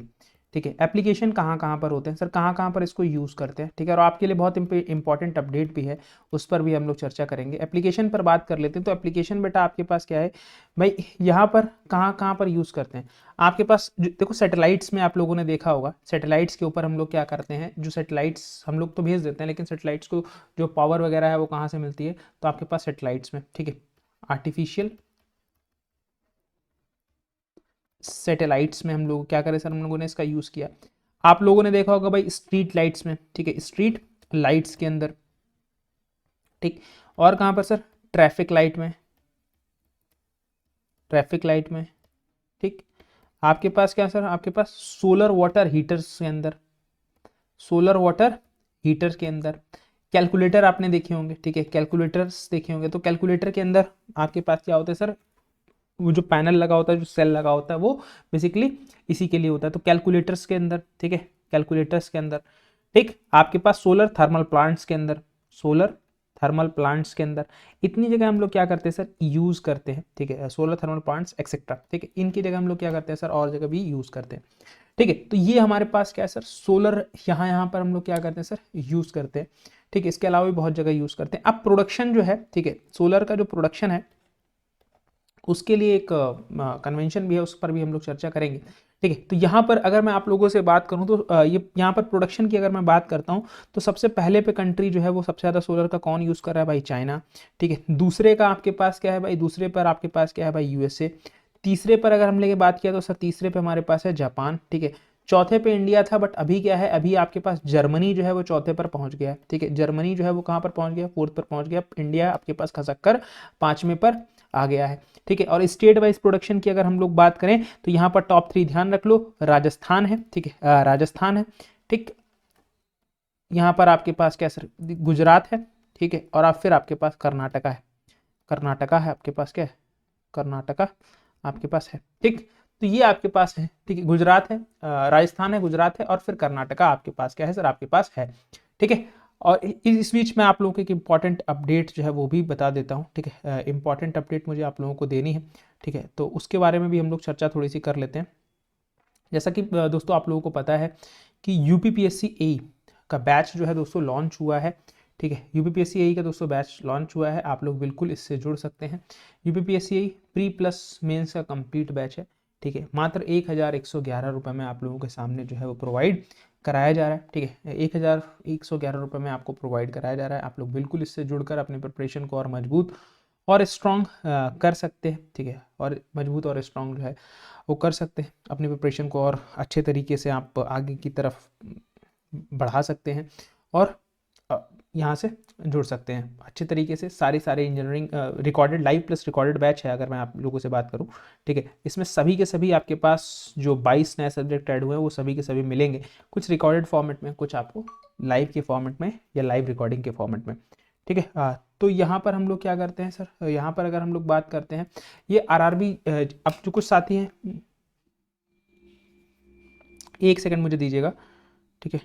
ठीक है, एप्लीकेशन कहाँ कहाँ पर होते हैं सर, कहाँ कहाँ पर इसको यूज़ करते हैं। ठीक है, और आपके लिए बहुत इंपॉर्टेंट अपडेट भी है, उस पर भी हम लोग चर्चा करेंगे। एप्लीकेशन पर बात कर लेते हैं, तो एप्लीकेशन बेटा आपके पास क्या है भाई, यहाँ पर कहाँ कहाँ पर यूज़ करते हैं आपके पास, देखो सैटेलाइट्स में आप लोगों ने देखा होगा, सैटेलाइट्स के ऊपर हम लोग क्या करते हैं, जो सैटेलाइट्स हम लोग तो भेज देते हैं, लेकिन सैटेलाइट्स को जो पावर वगैरह है वो कहाँ से मिलती है, तो आपके पास सैटेलाइट्स में। ठीक है, आर्टिफिशियल सैटेलाइट्स में हम लोग क्या करें सर, हम लोगों ने इसका यूज़ किया। आप लोगों ने देखा होगा भाई स्ट्रीट लाइट्स में, ठीक है, स्ट्रीट लाइट्स के अंदर। ठीक, और कहाँ पर सर, ट्रैफिक लाइट में, ट्रैफिक लाइट में। ठीक, आपके पास क्या सर, आपके पास सोलर वाटर हीटर्स के अंदर, सोलर वाटर हीटर के अंदर कैलकुलेटर आपने देखे होंगे, ठीक है, कैलकुलेटर्स देखे होंगे। तो कैलकुलेटर के अंदर आपके पास क्या होता है सर, वो जो पैनल लगा होता है, जो सेल लगा होता है, वो बेसिकली इसी के लिए होता है। तो कैलकुलेटर्स के अंदर, ठीक है, कैलकुलेटर्स के अंदर, ठीक, आपके पास सोलर थर्मल प्लांट्स के अंदर, सोलर थर्मल प्लांट्स के अंदर, इतनी जगह हम लोग क्या करते हैं सर, यूज करते हैं, ठीक है, सोलर थर्मल प्लांट्स एक्सेट्रा, ठीक है, इनकी जगह हम लोग क्या करते हैं सर, और जगह भी यूज करते हैं, ठीक है। तो ये हमारे पास क्या है सर, सोलर, यहाँ यहाँ पर हम लोग क्या करते हैं सर, यूज करते हैं, ठीक है। इसके अलावा भी बहुत जगह यूज करते हैं। अब प्रोडक्शन जो है, ठीक है, सोलर का जो प्रोडक्शन है उसके लिए एक कन्वेंशन भी है, उस पर भी हम लोग चर्चा करेंगे, ठीक है। तो यहाँ पर अगर मैं आप लोगों से बात करूँ तो ये यहाँ पर प्रोडक्शन की अगर मैं बात करता हूँ तो सबसे पहले पे कंट्री जो है वो सबसे ज़्यादा सोलर का कौन यूज़ कर रहा है भाई, चाइना, ठीक है। दूसरे का आपके पास क्या है भाई, दूसरे पर आपके पास क्या है भाई, यूएसए। तीसरे पर अगर हम लेके बात किया तो सर तीसरे पे हमारे पास है जापान, ठीक है। चौथे पे इंडिया था, बट अभी क्या है, अभी आपके पास जर्मनी जो है वो चौथे पर पहुंच गया है, ठीक है। जर्मनी जो है वो कहाँ पर पहुंच गया, फोर्थ पर पहुंच गया। इंडिया आपके पास खसक कर पांचवें पर आ गया है, ठीक है। और स्टेट वाइज प्रोडक्शन की अगर हम लोग बात करें तो यहाँ पर टॉप 3 ध्यान रख लो, राजस्थान है, ठीक है, राजस्थान है, ठीक। यहाँ पर आपके पास क्या सर, गुजरात है, ठीक है। और आप फिर आपके पास कर्नाटका है, कर्नाटका है आपके पास, क्या है, कर्नाटका आपके पास है, ठीक। तो ये आपके पास है, ठीक है, गुजरात है, राजस्थान है, गुजरात है, और फिर कर्नाटका आपके पास क्या है सर, आपके पास है, ठीक है। और इस बीच में आप लोगों को एक इंपॉर्टेंट अपडेट जो है वो भी बता देता हूँ, ठीक है। इंपॉर्टेंट अपडेट मुझे आप लोगों को देनी है, ठीक है, तो उसके बारे में भी हम लोग चर्चा थोड़ी सी कर लेते हैं। जैसा कि दोस्तों आप लोगों को पता है कि यूपीपीएससी ए का बैच जो है दोस्तों लॉन्च हुआ है, ठीक है। यूपीपीएससी ए का दोस्तों बैच लॉन्च हुआ है, आप लोग बिल्कुल इससे जुड़ सकते हैं। यूपीपीएससी ए प्री प्लस मेंस का कंप्लीट बैच है, ठीक है। मात्र 1111 रुपये में आप लोगों के सामने जो है वो प्रोवाइड कराया जा रहा है, ठीक है। 1111 रुपये में आपको प्रोवाइड कराया जा रहा है। आप लोग बिल्कुल इससे जुड़कर अपने प्रिपरेशन को और मजबूत और स्ट्रॉन्ग कर सकते हैं, ठीक है। और मजबूत और स्ट्रॉन्ग जो है वो कर सकते हैं, अपनी प्रिपरेशन को और अच्छे तरीके से आप आगे की तरफ बढ़ा सकते हैं और यहाँ से जुड़ सकते हैं अच्छे तरीके से। सारे engineering recorded live plus recorded batch है अगर मैं आप लोगों से बात करूँ, ठीक है। इसमें सभी के सभी आपके पास जो 22 नए सब्जेक्ट ऐड हुए हैं वो सभी के सभी मिलेंगे, कुछ रिकॉर्डेड फॉर्मेट में, कुछ आपको लाइव के फॉर्मेट में या लाइव रिकॉर्डिंग के फॉर्मेट में, ठीक है। तो यहाँ पर हम लोग क्या करते हैं सर, यहाँ पर अगर हम लोग बात करते हैं ये आरआरबी, अब जो कुछ साथी हैं, एक सेकंड मुझे दीजिएगा, ठीक है।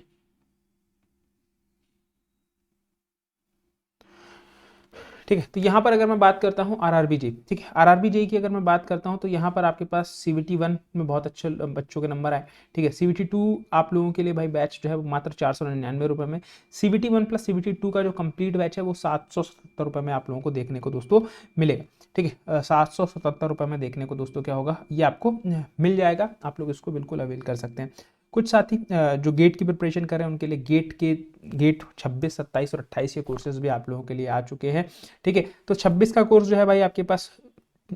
ठीक है, तो यहाँ पर अगर मैं बात करता हूँ आरआरबी जेई, ठीक है, आरआरबी जेई की अगर मैं बात करता हूँ तो यहाँ पर आपके पास सीवीटी 1 में बहुत अच्छे बच्चों के नंबर आए, ठीक है। सीवीटी 2 आप लोगों के लिए भाई बैच जो है वो मात्र 499 रुपये में। सीवीटी 1 प्लस सीवीटी 2 का जो कंप्लीट बैच है वो 777 रुपये में आप लोगों को देखने को दोस्तों मिलेगा, ठीक है। 777 रुपये में देखने को दोस्तों क्या होगा, ये आपको मिल जाएगा, आप लोग इसको बिल्कुल अवेल कर सकते हैं। कुछ साथी जो गेट की प्रिपरेशन कर रहे हैं उनके लिए गेट 26, 27 और 28 के कोर्सेज भी आप लोगों के लिए आ चुके हैं, ठीक है। तो 26 का कोर्स जो है भाई आपके पास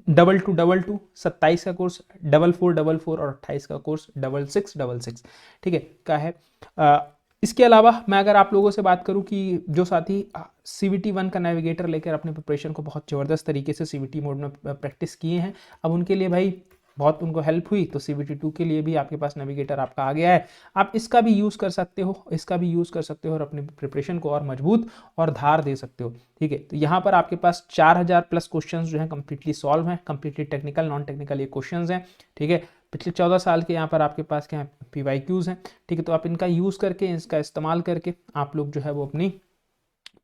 2222, 27 का कोर्स 4444 और 28 का कोर्स 6666, ठीक है, का है। इसके अलावा मैं अगर आप लोगों से बात करूं कि जो साथी CVT 1 का नेविगेटर लेकर अपने प्रिपरेशन को बहुत ज़बरदस्त तरीके से CVT मोड में प्रैक्टिस किए हैं, अब उनके लिए भाई बहुत उनको हेल्प हुई, तो CVT 2 के लिए भी आपके पास नेविगेटर आपका आ गया है, आप इसका भी यूज़ कर सकते हो, इसका भी यूज़ कर सकते हो और अपनी प्रिपरेशन को और मजबूत और धार दे सकते हो, ठीक है। तो यहाँ पर आपके पास 4000 प्लस क्वेश्चंस जो हैं कम्प्लीटली सॉल्व हैं, कम्प्लीटली टेक्निकल नॉन टेक्निकल ये क्वेश्चंस हैं, ठीक है। पिछले 14 साल के यहाँ पर आपके पास क्या है, PYQs हैं, ठीक है। तो आप इनका यूज़ करके, इसका इस्तेमाल करके आप लोग जो है वो अपनी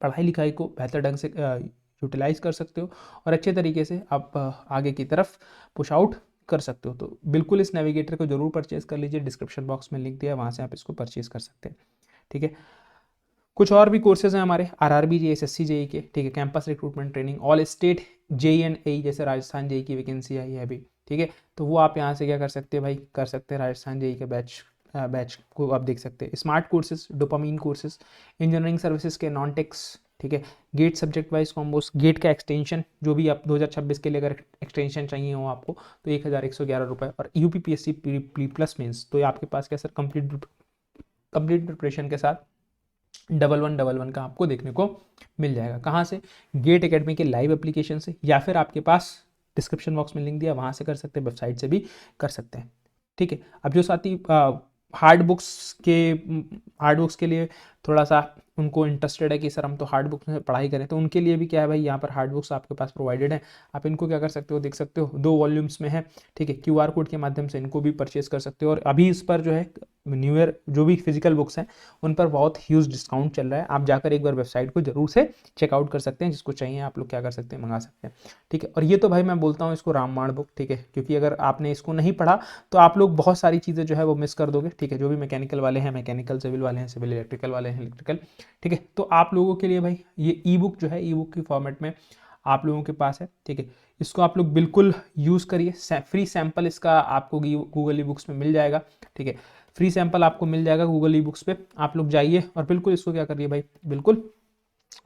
पढ़ाई लिखाई को बेहतर ढंग से यूटिलाइज कर सकते हो और अच्छे तरीके से आप आगे की तरफ पुश आउट कर सकते हो। तो बिल्कुल इस नेविगेटर को जरूर परचेज कर लीजिए, डिस्क्रिप्शन बॉक्स में लिंक दिया है, वहाँ से आप इसको परचेज कर सकते हैं, ठीक है। कुछ और भी कोर्सेज हैं हमारे आरआरबी जेई, SSC जेई के, ठीक है, campus recruitment training, all state JE and AE, जैसे राजस्थान जेई की वैकेंसी आई है अभी, ठीक है। तो वो आप यहाँ से क्या कर सकते हैं भाई, कर सकते हैं राजस्थान जेई के बैच को आप देख सकते हैं। Smart courses, dopamine courses, engineering services के नॉन टेक्स, ठीक है, GATE subject wise combos, GATE का एक्सटेंशन जो भी आप 2026 के लिए अगर एक्सटेंशन चाहिए हो आपको तो 1111 रुपये, और यूपीपीएससी प्लस मीन्स तो ये आपके पास क्या सर, कंप्लीट प्रिपरेशन के साथ 1111 का आपको देखने को मिल जाएगा। कहाँ से, गेट एकेडमी के लाइव एप्लीकेशन से, या फिर आपके पास डिस्क्रिप्शन बॉक्स में लिंक दिया वहाँ से कर सकते हैं, वेबसाइट से भी कर सकते हैं, ठीक है। अब जो साथी हार्ड बुक्स के लिए थोड़ा सा उनको इंटरेस्टेड है कि सर हम तो हार्ड बुक्स में पढ़ाई करें, तो उनके लिए भी क्या है भाई, यहाँ पर हार्ड बुक्स आपके पास प्रोवाइडेड है। आप इनको क्या कर सकते हो, देख सकते हो, 2 वॉल्यूम्स में है, ठीक है। QR कोड के माध्यम से इनको भी परचेज कर सकते हो। और अभी इस पर जो है न्यू ईयर जो भी फिजिकल बुक्स हैं उन पर बहुत ह्यूज डिस्काउंट चल रहा है। आप जाकर एक बार वेबसाइट को जरूर से चेकआउट कर सकते हैं, जिसको चाहिए आप लोग क्या कर सकते हैं, मंगा सकते हैं, ठीक है। और ये तो भाई मैं बोलता हूँ इसको रामबाण बुक, ठीक है, क्योंकि अगर आपने इसको नहीं पढ़ा तो आप लोग बहुत सारी चीज़ें जो है वो मिस कर दोगे, ठीक है। जो भी मैकेनिकल वाले हैं मैकेनिकल, सिविल वाले हैं सिविल, इलेक्ट्रिकल वाले हैं इलेक्ट्रिकल, ठीक है। तो आप लोगों के लिए भाई ये ई बुक जो है, ई बुक की फॉर्मेट में आप लोगों के पास है, ठीक है। इसको आप लोग बिल्कुल यूज़ करिए। फ्री सैंपल इसका आपको गूगल ई बुक्स में मिल जाएगा, ठीक है। फ्री सैंपल आपको मिल जाएगा गूगल ई बुक्स पे, आप लोग जाइए और बिल्कुल इसको क्या करिए भाई, बिल्कुल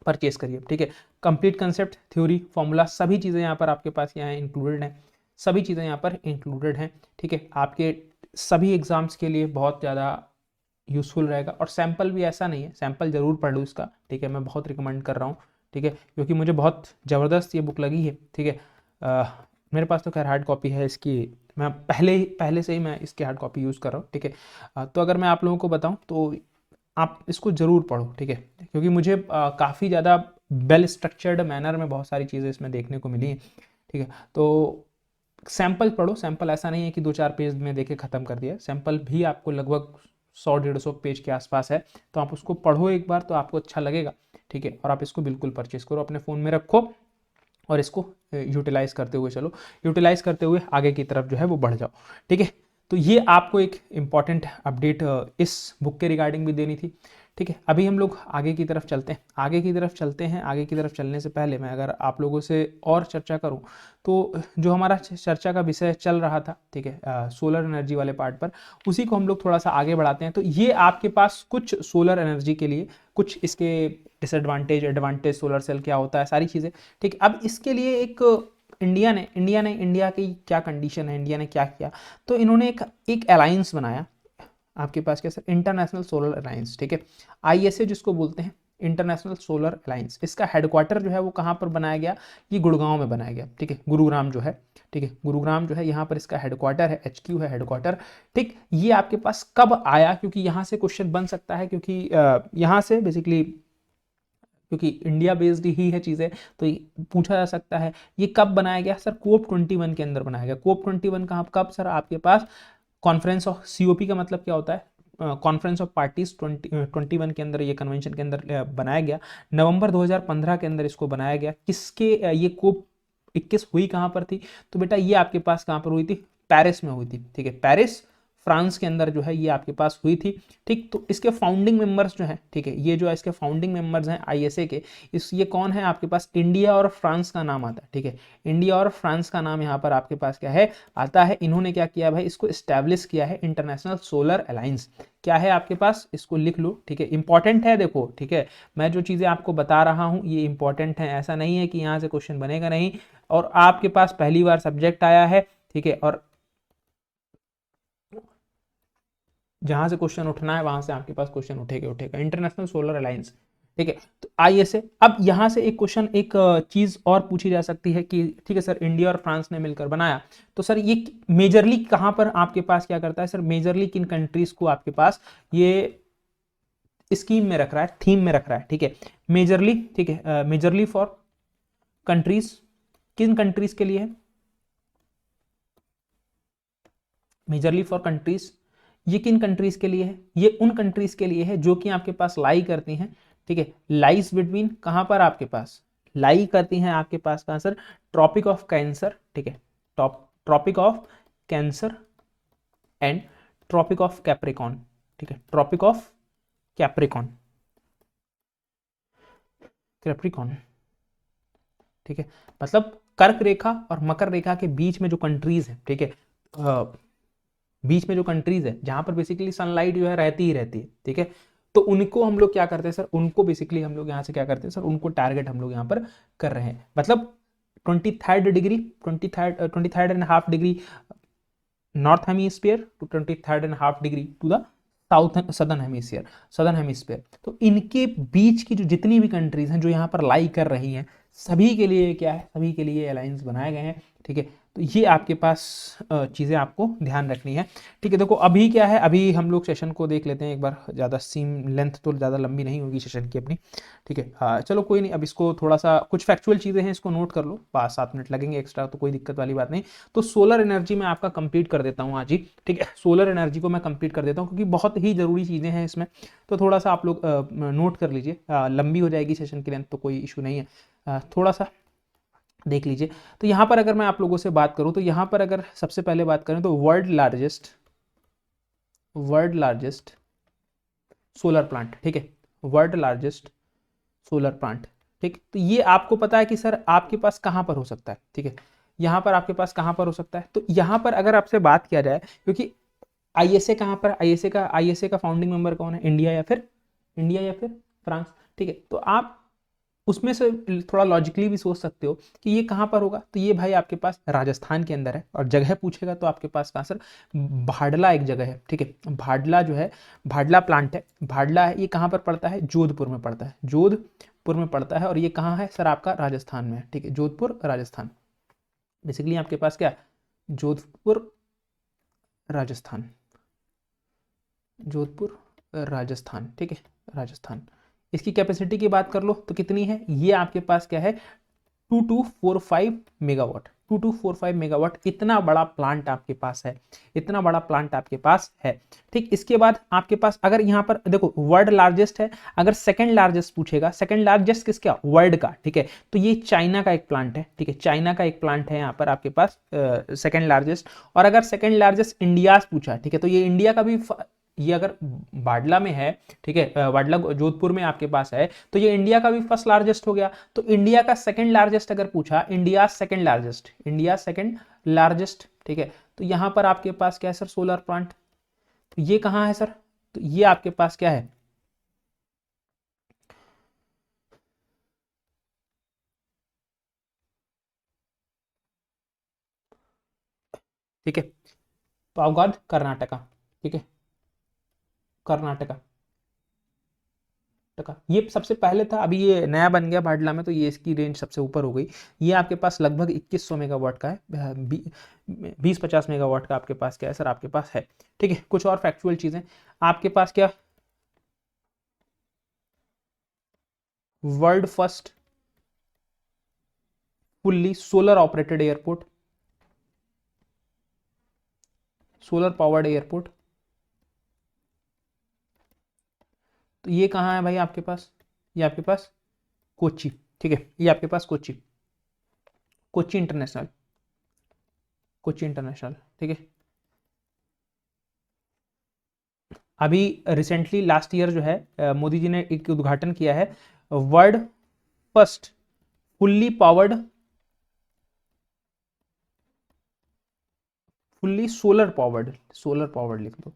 परचेस करिए, ठीक है। कंप्लीट कंसेप्ट, थ्योरी, फॉर्मूला, सभी चीज़ें यहाँ पर आपके पास यहाँ इंक्लूडेड हैं, सभी चीज़ें यहाँ पर इंक्लूडेड हैं, ठीक है। आपके सभी एग्जाम्स के लिए बहुत ज़्यादा यूज़फुल रहेगा। और सैंपल भी ऐसा नहीं है, सैंपल जरूर पढ़ लो इसका, ठीक है, मैं बहुत रिकमेंड कर रहा हूँ, ठीक है, क्योंकि मुझे बहुत ज़बरदस्त ये बुक लगी है, ठीक है। मेरे पास तो खैर हार्ड कॉपी है इसकी, मैं पहले से ही मैं इसकी हार्ड कॉपी यूज़ कर रहा हूँ, ठीक है। तो अगर मैं आप लोगों को बताऊँ तो आप इसको ज़रूर पढ़ो, ठीक है, क्योंकि मुझे काफ़ी ज़्यादा वेल स्ट्रक्चर्ड मैनर में बहुत सारी चीज़ें इसमें देखने को मिली हैं, ठीक है। तो सैंपल पढ़ो, सैंपल ऐसा नहीं है कि 2-4 पेज में देके ख़त्म कर दिया, सैंपल भी आपको लगभग 100-150 पेज के आसपास है, तो आप उसको पढ़ो एक बार तो आपको अच्छा लगेगा, ठीक है। और आप इसको बिल्कुल परचेस करो, अपने फ़ोन में रखो और इसको यूटिलाइज करते हुए चलो, यूटिलाइज करते हुए आगे की तरफ जो है वो बढ़ जाओ, ठीक है। तो ये आपको एक इम्पॉर्टेंट अपडेट इस बुक के रिगार्डिंग भी देनी थी, ठीक है। अभी हम लोग आगे की तरफ चलते हैं, आगे की तरफ चलते हैं। आगे की तरफ चलने से पहले मैं अगर आप लोगों से और चर्चा करूं तो जो हमारा चर्चा का विषय चल रहा था, ठीक है, सोलर एनर्जी वाले पार्ट पर, उसी को हम लोग थोड़ा सा आगे बढ़ाते हैं। तो ये आपके पास कुछ सोलर एनर्जी के लिए कुछ इसके डिसएडवांटेज, एडवांटेज, सोलर सेल क्या होता है, सारी चीज़ें, ठीक है। अब इसके लिए एक इंडिया की क्या कंडीशन है, इंडिया ने क्या किया, तो इन्होंने एक अलायंस बनाया आपके पास, क्या सर, इंटरनेशनल सोलर अलायंस, ठीक है, ISA जिसको बोलते हैं, इंटरनेशनल सोलर अलायंस। इसका हेडक्वार्टर जो है वो कहाँ पर बनाया गया, ये गुड़गांव में बनाया गया, ठीक है, गुरुग्राम जो है, ठीक है, गुरुग्राम जो है यहाँ पर इसका हेडक्वार्टर है, HQ है, हेडक्वार्टर, ठीक। ये आपके पास कब आया, क्योंकि यहाँ से क्वेश्चन बन सकता है, क्योंकि यहाँ से बेसिकली क्योंकि इंडिया बेस्ड ही है चीज़ें, तो पूछा जा सकता है ये कब बनाया गया सर, COP21 के अंदर बनाया गया। COP21 कब सर, आपके पास कॉन्फ्रेंस ऑफ COP का मतलब क्या होता है, कॉन्फ्रेंस ऑफ पार्टीज 21 के अंदर, ये कन्वेंशन के अंदर बनाया गया। नवंबर 2015 के अंदर इसको बनाया गया। किसके ये COP21 हुई कहाँ पर थी, तो बेटा ये आपके पास कहाँ पर हुई थी, पेरिस में हुई थी, ठीक है, पेरिस फ्रांस के अंदर जो है ये आपके पास हुई थी, ठीक। तो इसके फाउंडिंग मेंबर्स जो हैं, ठीक है, ये जो है इसके फाउंडिंग मेंबर्स हैं ISA के, ये कौन है आपके पास, इंडिया और फ्रांस का नाम आता है, ठीक है, इंडिया और फ्रांस का नाम यहाँ पर आपके पास क्या है, आता है। इन्होंने क्या किया भाई, इसको एस्टैब्लिश किया है, इंटरनेशनल सोलर अलायंस। क्या है आपके पास, इसको लिख लो, ठीक है, इंपॉर्टेंट है, देखो, ठीक है, मैं जो चीज़ें आपको बता रहा हूँ ये इंपॉर्टेंट है, ऐसा नहीं है कि यहाँ से क्वेश्चन बनेगा नहीं। और आपके पास पहली बार सब्जेक्ट आया है, ठीक है, और जहां से क्वेश्चन उठना है वहां से आपके पास क्वेश्चन उठेगा इंटरनेशनल सोलर अलायंस, ठीक है। तो ISA, अब यहां से एक क्वेश्चन, एक चीज और पूछी जा सकती है कि ठीक है सर, इंडिया और फ्रांस ने मिलकर बनाया, तो सर ये मेजरली कहां पर आपके पास क्या करता है सर, मेजरली किन कंट्रीज को आपके पास ये स्कीम में रख रहा है, थीम में रख रहा है, ठीक है, मेजरली, ठीक है, मेजरली फॉर कंट्रीज, किन कंट्रीज के लिए है, मेजरली फॉर कंट्रीज, ये किन कंट्रीज के लिए है, ये उन कंट्रीज के लिए है जो कि आपके पास लाई करती हैं, ठीक है, लाइज बिटवीन, कहां पर आपके पास लाई करती हैं, आपके पास कहां सर, ट्रॉपिक ऑफ कैंसर, ठीक है, Tropic of Cancer and Tropic of Capricorn, ठीक है, ट्रॉपिक ऑफ कैप्रिकॉन, कैप्रिकॉन, ठीक है, मतलब कर्क रेखा और मकर रेखा के बीच में जो कंट्रीज है, ठीक है, बीच में जो कंट्रीज है जहां पर बेसिकली सनलाइट जो है रहती ही रहती है, ठीक है, तो उनको हम लोग क्या करते हैं सर, उनको बेसिकली हम लोग यहाँ से क्या करते हैं सर, उनको टारगेट हम लोग यहाँ पर कर रहे हैं, मतलब 23rd degree, 23.5 degree north hemisphere to 23.5 degree to the southern hemisphere. तो इनके बीच की जो जितनी भी कंट्रीज हैं जो यहाँ पर लाई कर रही हैं, सभी के लिए क्या है, सभी के लिए अलायंस बनाए गए हैं। ठीक है। तो ये आपके पास चीज़ें आपको ध्यान रखनी है, ठीक है। देखो अभी क्या है, अभी हम लोग सेशन को देख लेते हैं एक बार, ज़्यादा सीम लेंथ तो ज़्यादा लंबी नहीं होगी सेशन की अपनी, ठीक है। चलो कोई नहीं, अब इसको थोड़ा सा कुछ फैक्चुअल चीज़ें हैं इसको नोट कर लो, 5-7 मिनट लगेंगे एक्स्ट्रा, तो कोई दिक्कत वाली बात नहीं। तो सोलर एनर्जी मैं आपका कंप्लीट कर देता हूँ आज ही, ठीक है। सोलर एनर्जी को मैं कंप्लीट कर देता हूँ क्योंकि बहुत ही ज़रूरी चीज़ें हैं इसमें, तो थोड़ा सा आप लोग नोट कर लीजिए। लंबी हो जाएगी सेशन की लेंथ तो कोई इशू नहीं है, थोड़ा सा देख लीजिए। तो यहाँ पर अगर मैं आप लोगों से बात करूँ तो यहाँ पर अगर सबसे पहले बात करें तो वर्ल्ड लार्जेस्ट सोलर प्लांट, ठीक है, वर्ल्ड लार्जेस्ट सोलर प्लांट, ठीक। तो ये आपको पता है कि सर आपके पास कहाँ पर हो सकता है, ठीक है, यहाँ पर आपके पास कहाँ पर हो सकता है। तो यहाँ पर अगर आपसे बात किया जाए, क्योंकि आईएसए कहाँ पर, आईएसए का फाउंडिंग मेंबर कौन है, इंडिया या फिर फ्रांस, ठीक है। तो आप उसमें से थोड़ा लॉजिकली भी सोच सकते हो कि ये कहाँ पर होगा, तो ये भाई आपके पास राजस्थान के अंदर है, और जगह पूछेगा तो आपके पास कहाँ सर, भाडला एक जगह है, ठीक है। भाडला जो है, भाडला प्लांट है, भाडला है, ये कहाँ पर पड़ता है, जोधपुर में पड़ता है, जोधपुर में पड़ता है, और ये कहाँ है सर, आपका राजस्थान में है, ठीक है, जोधपुर राजस्थान। बेसिकली आपके पास क्या, जोधपुर राजस्थान, जोधपुर राजस्थान, ठीक है, राजस्थान। इसकी कैपेसिटी की बात कर लो तो कितनी है, ये आपके पास क्या है, 2245 मेगावाट, 2245 मेगावाट, इतना बड़ा प्लांट आपके पास है, इतना बड़ा प्लांट आपके पास है, ठीक। इसके बाद आपके पास अगर यहाँ पर देखो वर्ल्ड लार्जेस्ट है, अगर सेकंड लार्जेस्ट पूछेगा, सेकंड लार्जेस्ट किसका, वर्ल्ड का, ठीक है, तो ये चाइना का एक प्लांट है, ठीक है, चाइना का एक प्लांट है यहाँ पर आपके पास सेकंड लार्जेस्ट। और अगर सेकंड लार्जेस्ट इंडिया पूछा, ठीक है, तो ये इंडिया का भी, ये अगर बाडला में है, ठीक है, बाडला जोधपुर में आपके पास है, तो ये इंडिया का भी फर्स्ट लार्जेस्ट हो गया। तो इंडिया का सेकंड लार्जेस्ट अगर पूछा, इंडिया सेकंड लार्जेस्ट, ठीक है, तो यहां पर आपके पास क्या है सर, सोलर प्लांट। तो ये कहां है सर, तो ये आपके पास क्या है, ठीक है, पावगढ़ कर्नाटका, ठीक है, कर्नाटका टका, ये सबसे पहले था, अभी ये नया बन गया भाडला में, तो ये इसकी रेंज सबसे ऊपर हो गई। ये आपके पास लगभग 2100 मेगावाट का है, 20-50 मेगावाट का आपके पास क्या है सर, आपके पास है, ठीक है। कुछ और फैक्चुअल चीजें आपके पास क्या, world first fully solar operated airport, solar powered airport, तो ये कहाँ है भाई आपके पास, ये आपके पास कोच्चि, ठीक है, ये आपके पास कोच्चि, कोच्चि इंटरनेशनल, कोच्चि इंटरनेशनल, ठीक है। अभी रिसेंटली लास्ट ईयर जो है मोदी जी ने एक उद्घाटन किया है, world first fully powered, fully solar powered लिख दो,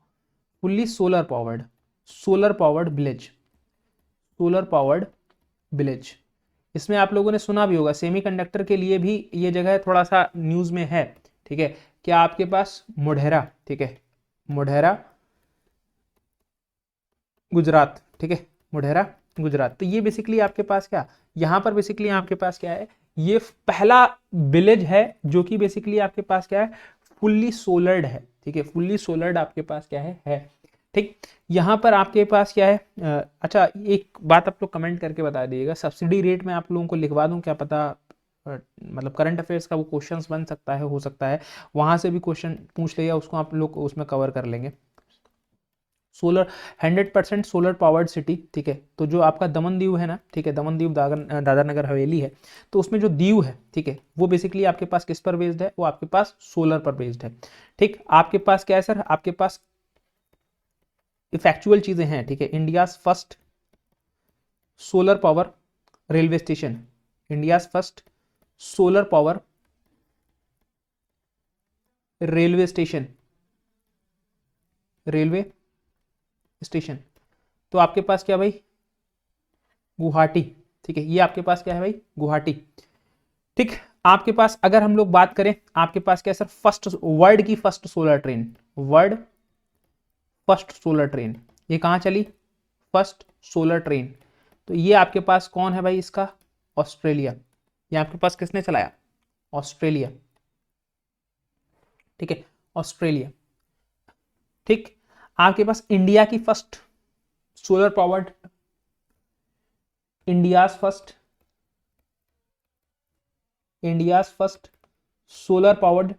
fully solar powered village, solar powered village. इसमें आप लोगों ने सुना भी होगा, सेमीकंडक्टर के लिए भी ये जगह थोड़ा सा न्यूज में है, ठीक है। क्या आपके पास मोढेरा, ठीक है, मोढेरा गुजरात, ठीक है, मोढेरा गुजरात। तो ये बेसिकली आपके पास क्या, यहाँ पर बेसिकली आपके पास क्या है, ये पहला विलेज है जो कि बेसिकली आपके पास क्या है, फुल्ली सोलर्ड है, ठीक है, फुल्ली सोलर्ड आपके पास क्या है, ठीक। यहाँ पर आपके पास क्या है, अच्छा एक बात आप लोग कमेंट करके बता दीजिएगा, सब्सिडी रेट में आप लोगों को लिखवा दूं क्या पता, मतलब करंट अफेयर्स का वो क्वेश्चंस बन सकता है, हो सकता है वहां से भी क्वेश्चन पूछ लिया, उसको आप लोग उसमें कवर कर लेंगे। सोलर 100% सोलर पावर्ड सिटी, ठीक है। तो जो आपका दमन दीव है ना, ठीक है, दमन दीव दादर नगर हवेली है, तो उसमें जो दीव है, ठीक है, वो बेसिकली आपके पास किस पर बेस्ड है, वो आपके पास सोलर पर बेस्ड है, ठीक। आपके पास क्या है सर, आपके पास फैक्चुअल चीजें हैं, ठीक है। India first solar power railway station, India first solar power railway station, railway station, तो आपके पास क्या भाई, गुवाहाटी, ठीक है, ये आपके पास क्या है भाई, गुवाहाटी, ठीक। आपके पास अगर हम लोग बात करें, आपके पास क्या है सर, फर्स्ट वर्ल्ड की first solar train, world first solar train, ये कहां चली, फर्स्ट सोलर ट्रेन, तो ये आपके पास कौन है भाई, इसका ऑस्ट्रेलिया, ये आपके पास किसने चलाया, ऑस्ट्रेलिया, ठीक है, ऑस्ट्रेलिया। ठीक, आपके पास इंडिया की first solar powered, India's first solar powered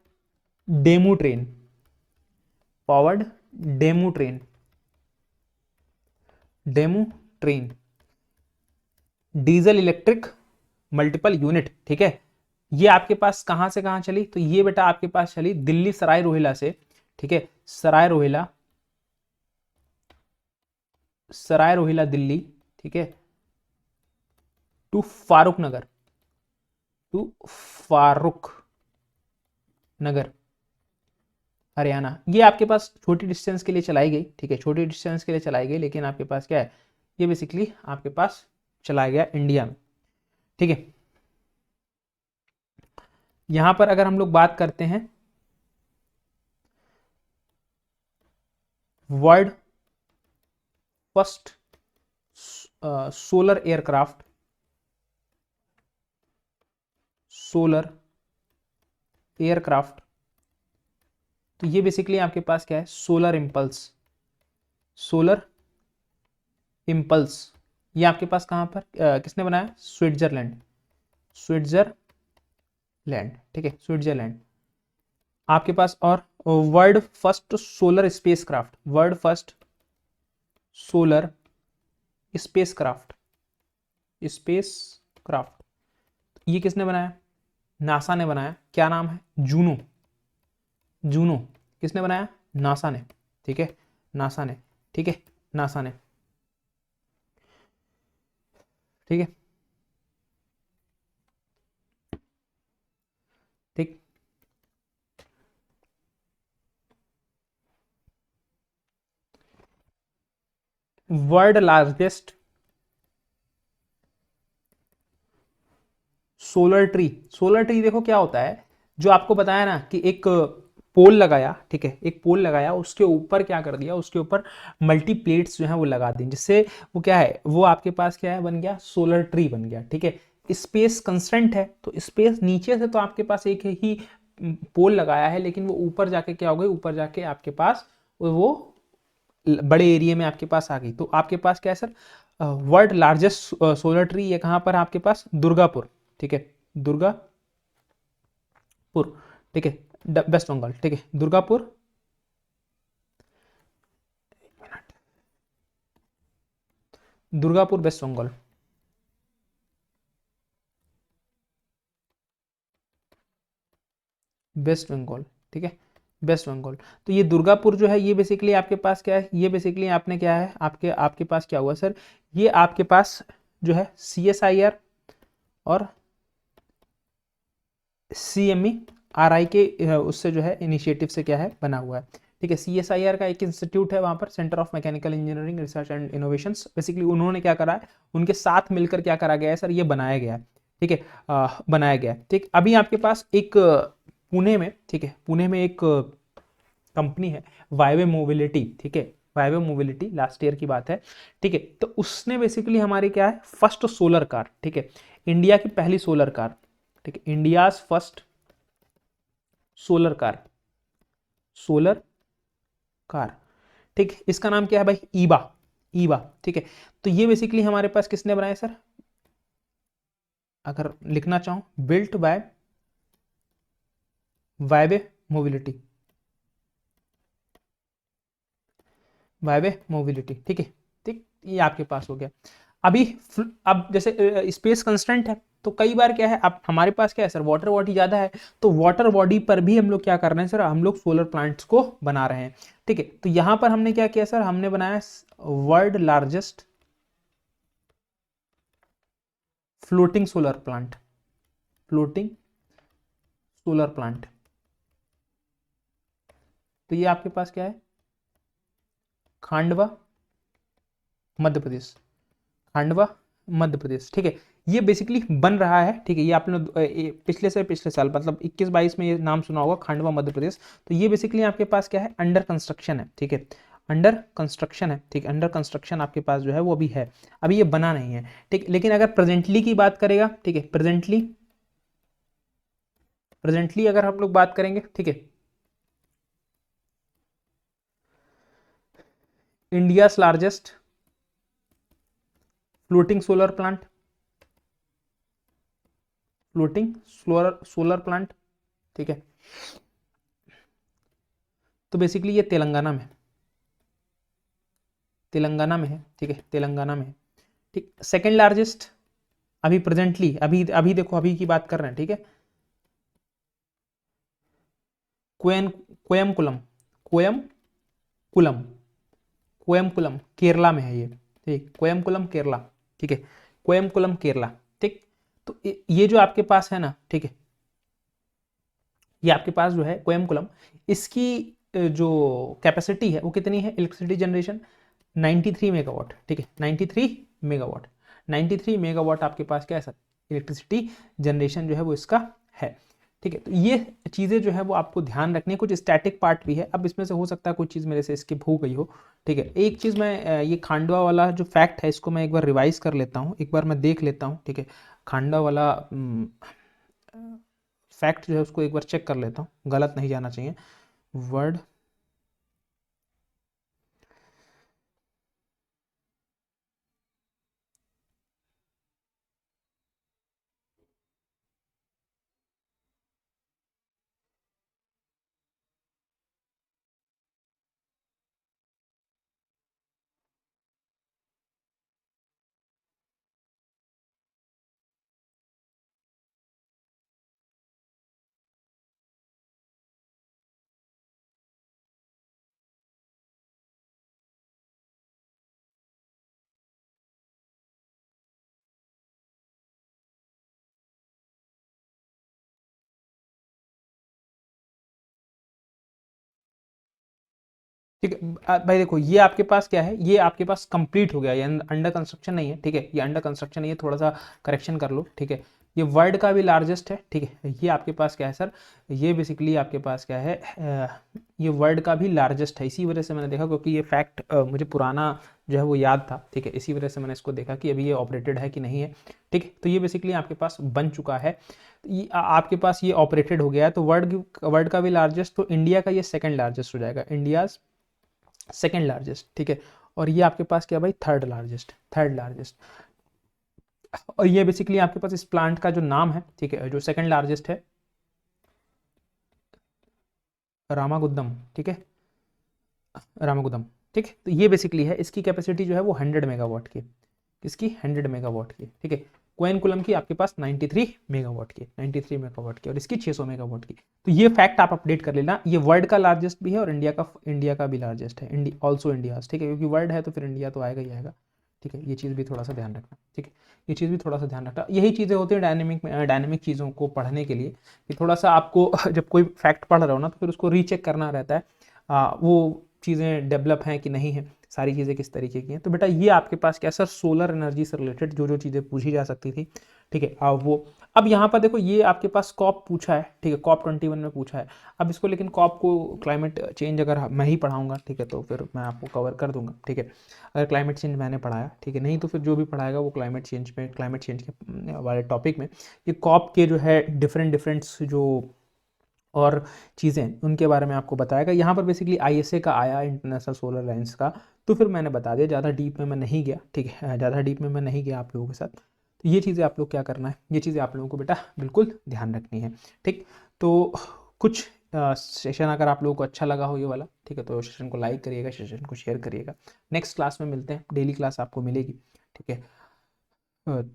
DEMU train, powered DEMU train, DEMU train, diesel electric multiple unit. ठीक है, ये आपके पास कहां से कहां चली, तो ये बेटा आपके पास चली दिल्ली सराय रोहिला से, ठीक है, सराय रोहिला दिल्ली, ठीक है, टू फारूक नगर हरियाणा। ये आपके पास छोटी डिस्टेंस के लिए चलाई गई, ठीक है, छोटी डिस्टेंस के लिए चलाई गई, लेकिन आपके पास क्या है, ये बेसिकली आपके पास चलाया गया इंडिया में। ठीक है, यहां पर अगर हम लोग बात करते हैं वर्ल्ड फर्स्ट सोलर एयरक्राफ्ट, तो ये बेसिकली आपके पास क्या है, सोलर इंपल्स। ये आपके पास कहां पर किसने बनाया, स्विट्जरलैंड, ठीक है, स्विट्जरलैंड आपके पास। और वर्ल्ड फर्स्ट सोलर स्पेसक्राफ्ट, ये किसने बनाया, नासा ने बनाया। क्या नाम है, जूनो किसने बनाया, नासा ने। ठीक है, नासा ने। ठीक है, नासा ने। ठीक है, ठीक, वर्ल्ड लार्जेस्ट सोलर ट्री देखो क्या होता है, जो आपको बताया ना कि एक पोल लगाया, ठीक है, एक पोल लगाया, उसके ऊपर क्या कर दिया, उसके ऊपर मल्टी प्लेट्स जो है वो लगा दी, जिससे वो क्या है, वो आपके पास क्या है, बन गया सोलर ट्री बन गया। ठीक है, स्पेस कंस्टेंट है, तो स्पेस नीचे से तो आपके पास एक ही पोल लगाया है, लेकिन वो ऊपर जाके क्या हो गई, ऊपर जाके आपके पास वो बड़े एरिया में आपके पास आ गई। तो आपके पास क्या है sir, world largest solar tree, ये कहां पर आपके पास, दुर्गापुर। ठीक है, दुर्गापुर, ठीक है, वेस्ट बंगाल। ठीक है, दुर्गापुर, वेस्ट बंगाल। वेस्ट बंगाल, ठीक है, वेस्ट बंगाल। तो ये दुर्गापुर जो है, ये बेसिकली आपके पास क्या है, ये बेसिकली आपने क्या है, आपके आपके पास क्या हुआ सर, ये आपके पास जो है CSIR और CME-RI के उससे जो है इनिशिएटिव से क्या है, बना हुआ है। ठीक है, CSIR का एक इंस्टीट्यूट है वहां पर, centre of mechanical engineering research and innovations. Basically उन्होंने क्या करा है, उनके साथ मिलकर क्या करा गया है सर, ये बनाया गया है। ठीक है, बनाया गया है। ठीक, अभी आपके पास एक पुणे में, ठीक है, पुणे में एक कंपनी है वायवे मोबिलिटी। ठीक है, वायवे मोबिलिटी, लास्ट ईयर की बात है। ठीक है, तो उसने बेसिकली हमारी क्या है, फर्स्ट सोलर कार, ठीक है, इंडिया की पहली सोलर कार, ठीक है, इंडियाज फर्स्ट सोलर कार, ठीक, इसका नाम क्या है भाई, ईबा। ठीक है, तो ये बेसिकली हमारे पास किसने बनाया सर, अगर लिखना चाहूं, बिल्ट बाय वायवे मोबिलिटी, ठीक है, ठीक, ये आपके पास हो गया। अभी अब जैसे स्पेस कंस्टेंट है, तो कई बार क्या है, अब हमारे पास क्या है सर, वाटर बॉडी ज्यादा है, तो वाटर बॉडी पर भी हम लोग क्या कर रहे हैं सर, हम लोग सोलर प्लांट्स को बना रहे हैं। ठीक है, तो यहां पर हमने क्या किया सर, हमने बनाया world largest floating solar plant, तो ये आपके पास क्या है, खांडवा मध्य प्रदेश, ठीक है, ये बेसिकली बन रहा है। ठीक है, ये आपने पिछले साल मतलब 21-22 में ये नाम सुना होगा, खांडवा मध्य प्रदेश। तो ये बेसिकली आपके पास क्या है, अंडर कंस्ट्रक्शन है। ठीक है, अंडर कंस्ट्रक्शन है। ठीक है, अंडर कंस्ट्रक्शन आपके पास जो है वो अभी है, अभी ये बना नहीं है। ठीक, लेकिन अगर प्रेजेंटली की बात करेगा, ठीक है, प्रेजेंटली अगर हम लोग बात करेंगे, ठीक है, India's largest floating solar plant, floating solar plant, ठीक है। तो बेसिकली ये तेलंगाना में, तेलंगाना में है, ठीक है, तेलंगाना में है, ठीक। सेकंड लार्जेस्ट अभी प्रेजेंटली, अभी अभी देखो, अभी की बात कर रहे हैं, ठीक है। कोयमकुलम, कोयमकुलम, कोयमकुलम केरला में है ये, ठीक, कोयमकुलम केरला, ठीक है, कोयमकुलम केरला, ठीक। तो ये जो आपके पास है ना, ठीक है, ये आपके पास जो है कोयमकुलम, इसकी जो कैपेसिटी है वो कितनी है इलेक्ट्रिसिटी जनरेशन, 93 मेगावाट, ठीक है, 93 मेगावाट, 93 मेगावाट आपके पास क्या है सर, इलेक्ट्रिसिटी जनरेशन जो है वो इसका है, ठीक है। तो ये चीज़ें जो है वो आपको ध्यान रखनी है, कुछ स्टैटिक पार्ट भी है, अब इसमें से हो सकता है कोई चीज़ मेरे से स्किप हो गई हो, ठीक है। एक चीज़ मैं ये खांडवा वाला जो फैक्ट है इसको मैं एक बार रिवाइज कर लेता हूँ, एक बार मैं देख लेता हूँ, ठीक है। खांडवा वाला फैक्ट जो है उसको एक बार चेक कर लेता हूँ, गलत नहीं जाना चाहिए वर्ड। ठीक है भाई, देखो ये आपके पास क्या है, ये आपके पास कंप्लीट हो गया, ये अंडर कंस्ट्रक्शन नहीं है, ठीक है, ये अंडर कंस्ट्रक्शन नहीं है, थोड़ा सा करेक्शन कर लो, ठीक है। ये वर्ल्ड का भी लार्जेस्ट है, ठीक है, ये आपके पास क्या है सर, ये बेसिकली आपके पास क्या है, ये वर्ल्ड का भी लार्जेस्ट है, इसी वजह से मैंने देखा, क्योंकि ये फैक्ट मुझे पुराना जो है वो याद था, ठीक है, इसी वजह से मैंने इसको देखा कि अभी ये ऑपरेटेड है कि नहीं है, ठीक है। तो ये बेसिकली आपके पास बन चुका है, ये आपके पास ये ऑपरेटेड हो गया है, तो वर्ल्ड का भी लार्जेस्ट, तो इंडिया का ये सेकंड लार्जेस्ट हो जाएगा, इंडिया सेकेंड लार्जेस्ट, ठीक है। और ये आपके पास क्या भाई, थर्ड लार्जेस्ट, थर्ड लार्जेस्ट। और ये बेसिकली आपके पास इस प्लांट का जो नाम है, ठीक है, जो सेकेंड लार्जेस्ट है, रामागुदम, ठीक है, रामागुदम, ठीक है। तो ये बेसिकली है, इसकी कैपेसिटी जो है वो 100 मेगावाट की, किसकी, 100 मेगावाट की, ठीक है। कोयनकुलम की आपके पास 93 मेगावाट की, 93 मेगावाट की, और इसकी 600 मेगावाट की। तो ये फैक्ट आप अपडेट कर लेना, ये वर्ल्ड का लार्जेस्ट भी है और इंडिया का भी लार्जेस्ट है, ऑल्सो इंडिया, ठीक है, क्योंकि वर्ल्ड है तो फिर इंडिया तो आएगा ही आएगा, ठीक है। ये चीज़ भी थोड़ा सा ध्यान रखना, ठीक है, ये चीज़ भी थोड़ा सा ध्यान रखना, यही चीज़ें होती है डायनेमिक चीज़ों को पढ़ने के लिए, कि थोड़ा सा आपको जब कोई फैक्ट पढ़ रहे हो ना तो फिर उसको रीचेक करना रहता है, वो चीज़ें डेवलप हैं कि नहीं है, सारी चीज़ें किस तरीके की हैं। तो बेटा ये आपके पास क्या सर, सोलर एनर्जी से रिलेटेड जो जो चीज़ें पूछी जा सकती थी, ठीक है, वो अब यहाँ पर देखो, ये आपके पास कॉप पूछा है, ठीक है, कॉप 21 में पूछा है। अब इसको लेकिन कॉप को क्लाइमेट चेंज अगर मैं ही पढ़ाऊंगा, ठीक है, तो फिर मैं आपको कवर कर दूंगा, ठीक है, अगर क्लाइमेट चेंज मैंने पढ़ाया, ठीक है, नहीं तो फिर जो भी पढ़ाएगा वो क्लाइमेट चेंज के वाले टॉपिक में ये कॉप के जो है डिफरेंट डिफरेंट जो और चीज़ें उनके बारे में आपको बताएगा। यहाँ पर बेसिकली आईएसए का आया, इंटरनेशनल सोलर लाइन्स का, तो फिर मैंने बता दिया, ज़्यादा डीप में मैं नहीं गया, ठीक है, ज़्यादा डीप में मैं नहीं गया आप लोगों के साथ। तो ये चीज़ें आप लोग क्या करना है, ये चीज़ें आप लोगों को बेटा बिल्कुल ध्यान रखनी है, ठीक। तो कुछ सेशन अगर आप लोगों को अच्छा लगा हो ये वाला, ठीक है, तो सेशन को लाइक करिएगा, सेशन को शेयर करिएगा। नेक्स्ट क्लास में मिलते हैं, डेली क्लास आपको मिलेगी, ठीक है।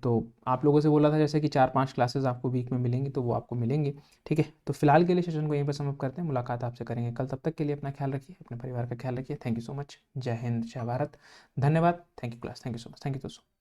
तो आप लोगों से बोला था जैसे कि 4-5 क्लासेस आपको वीक में मिलेंगी, तो वो आपको मिलेंगी, ठीक है। तो फिलहाल के लिए सेशन को यहीं पर समाप्त करते हैं, मुलाकात आपसे करेंगे कल, तब तक के लिए अपना ख्याल रखिए, अपने परिवार का ख्याल रखिए। थैंक यू सो मच, जय हिंद, जय भारत, धन्यवाद, thank you class, thank you so much, thank you दोस्तों।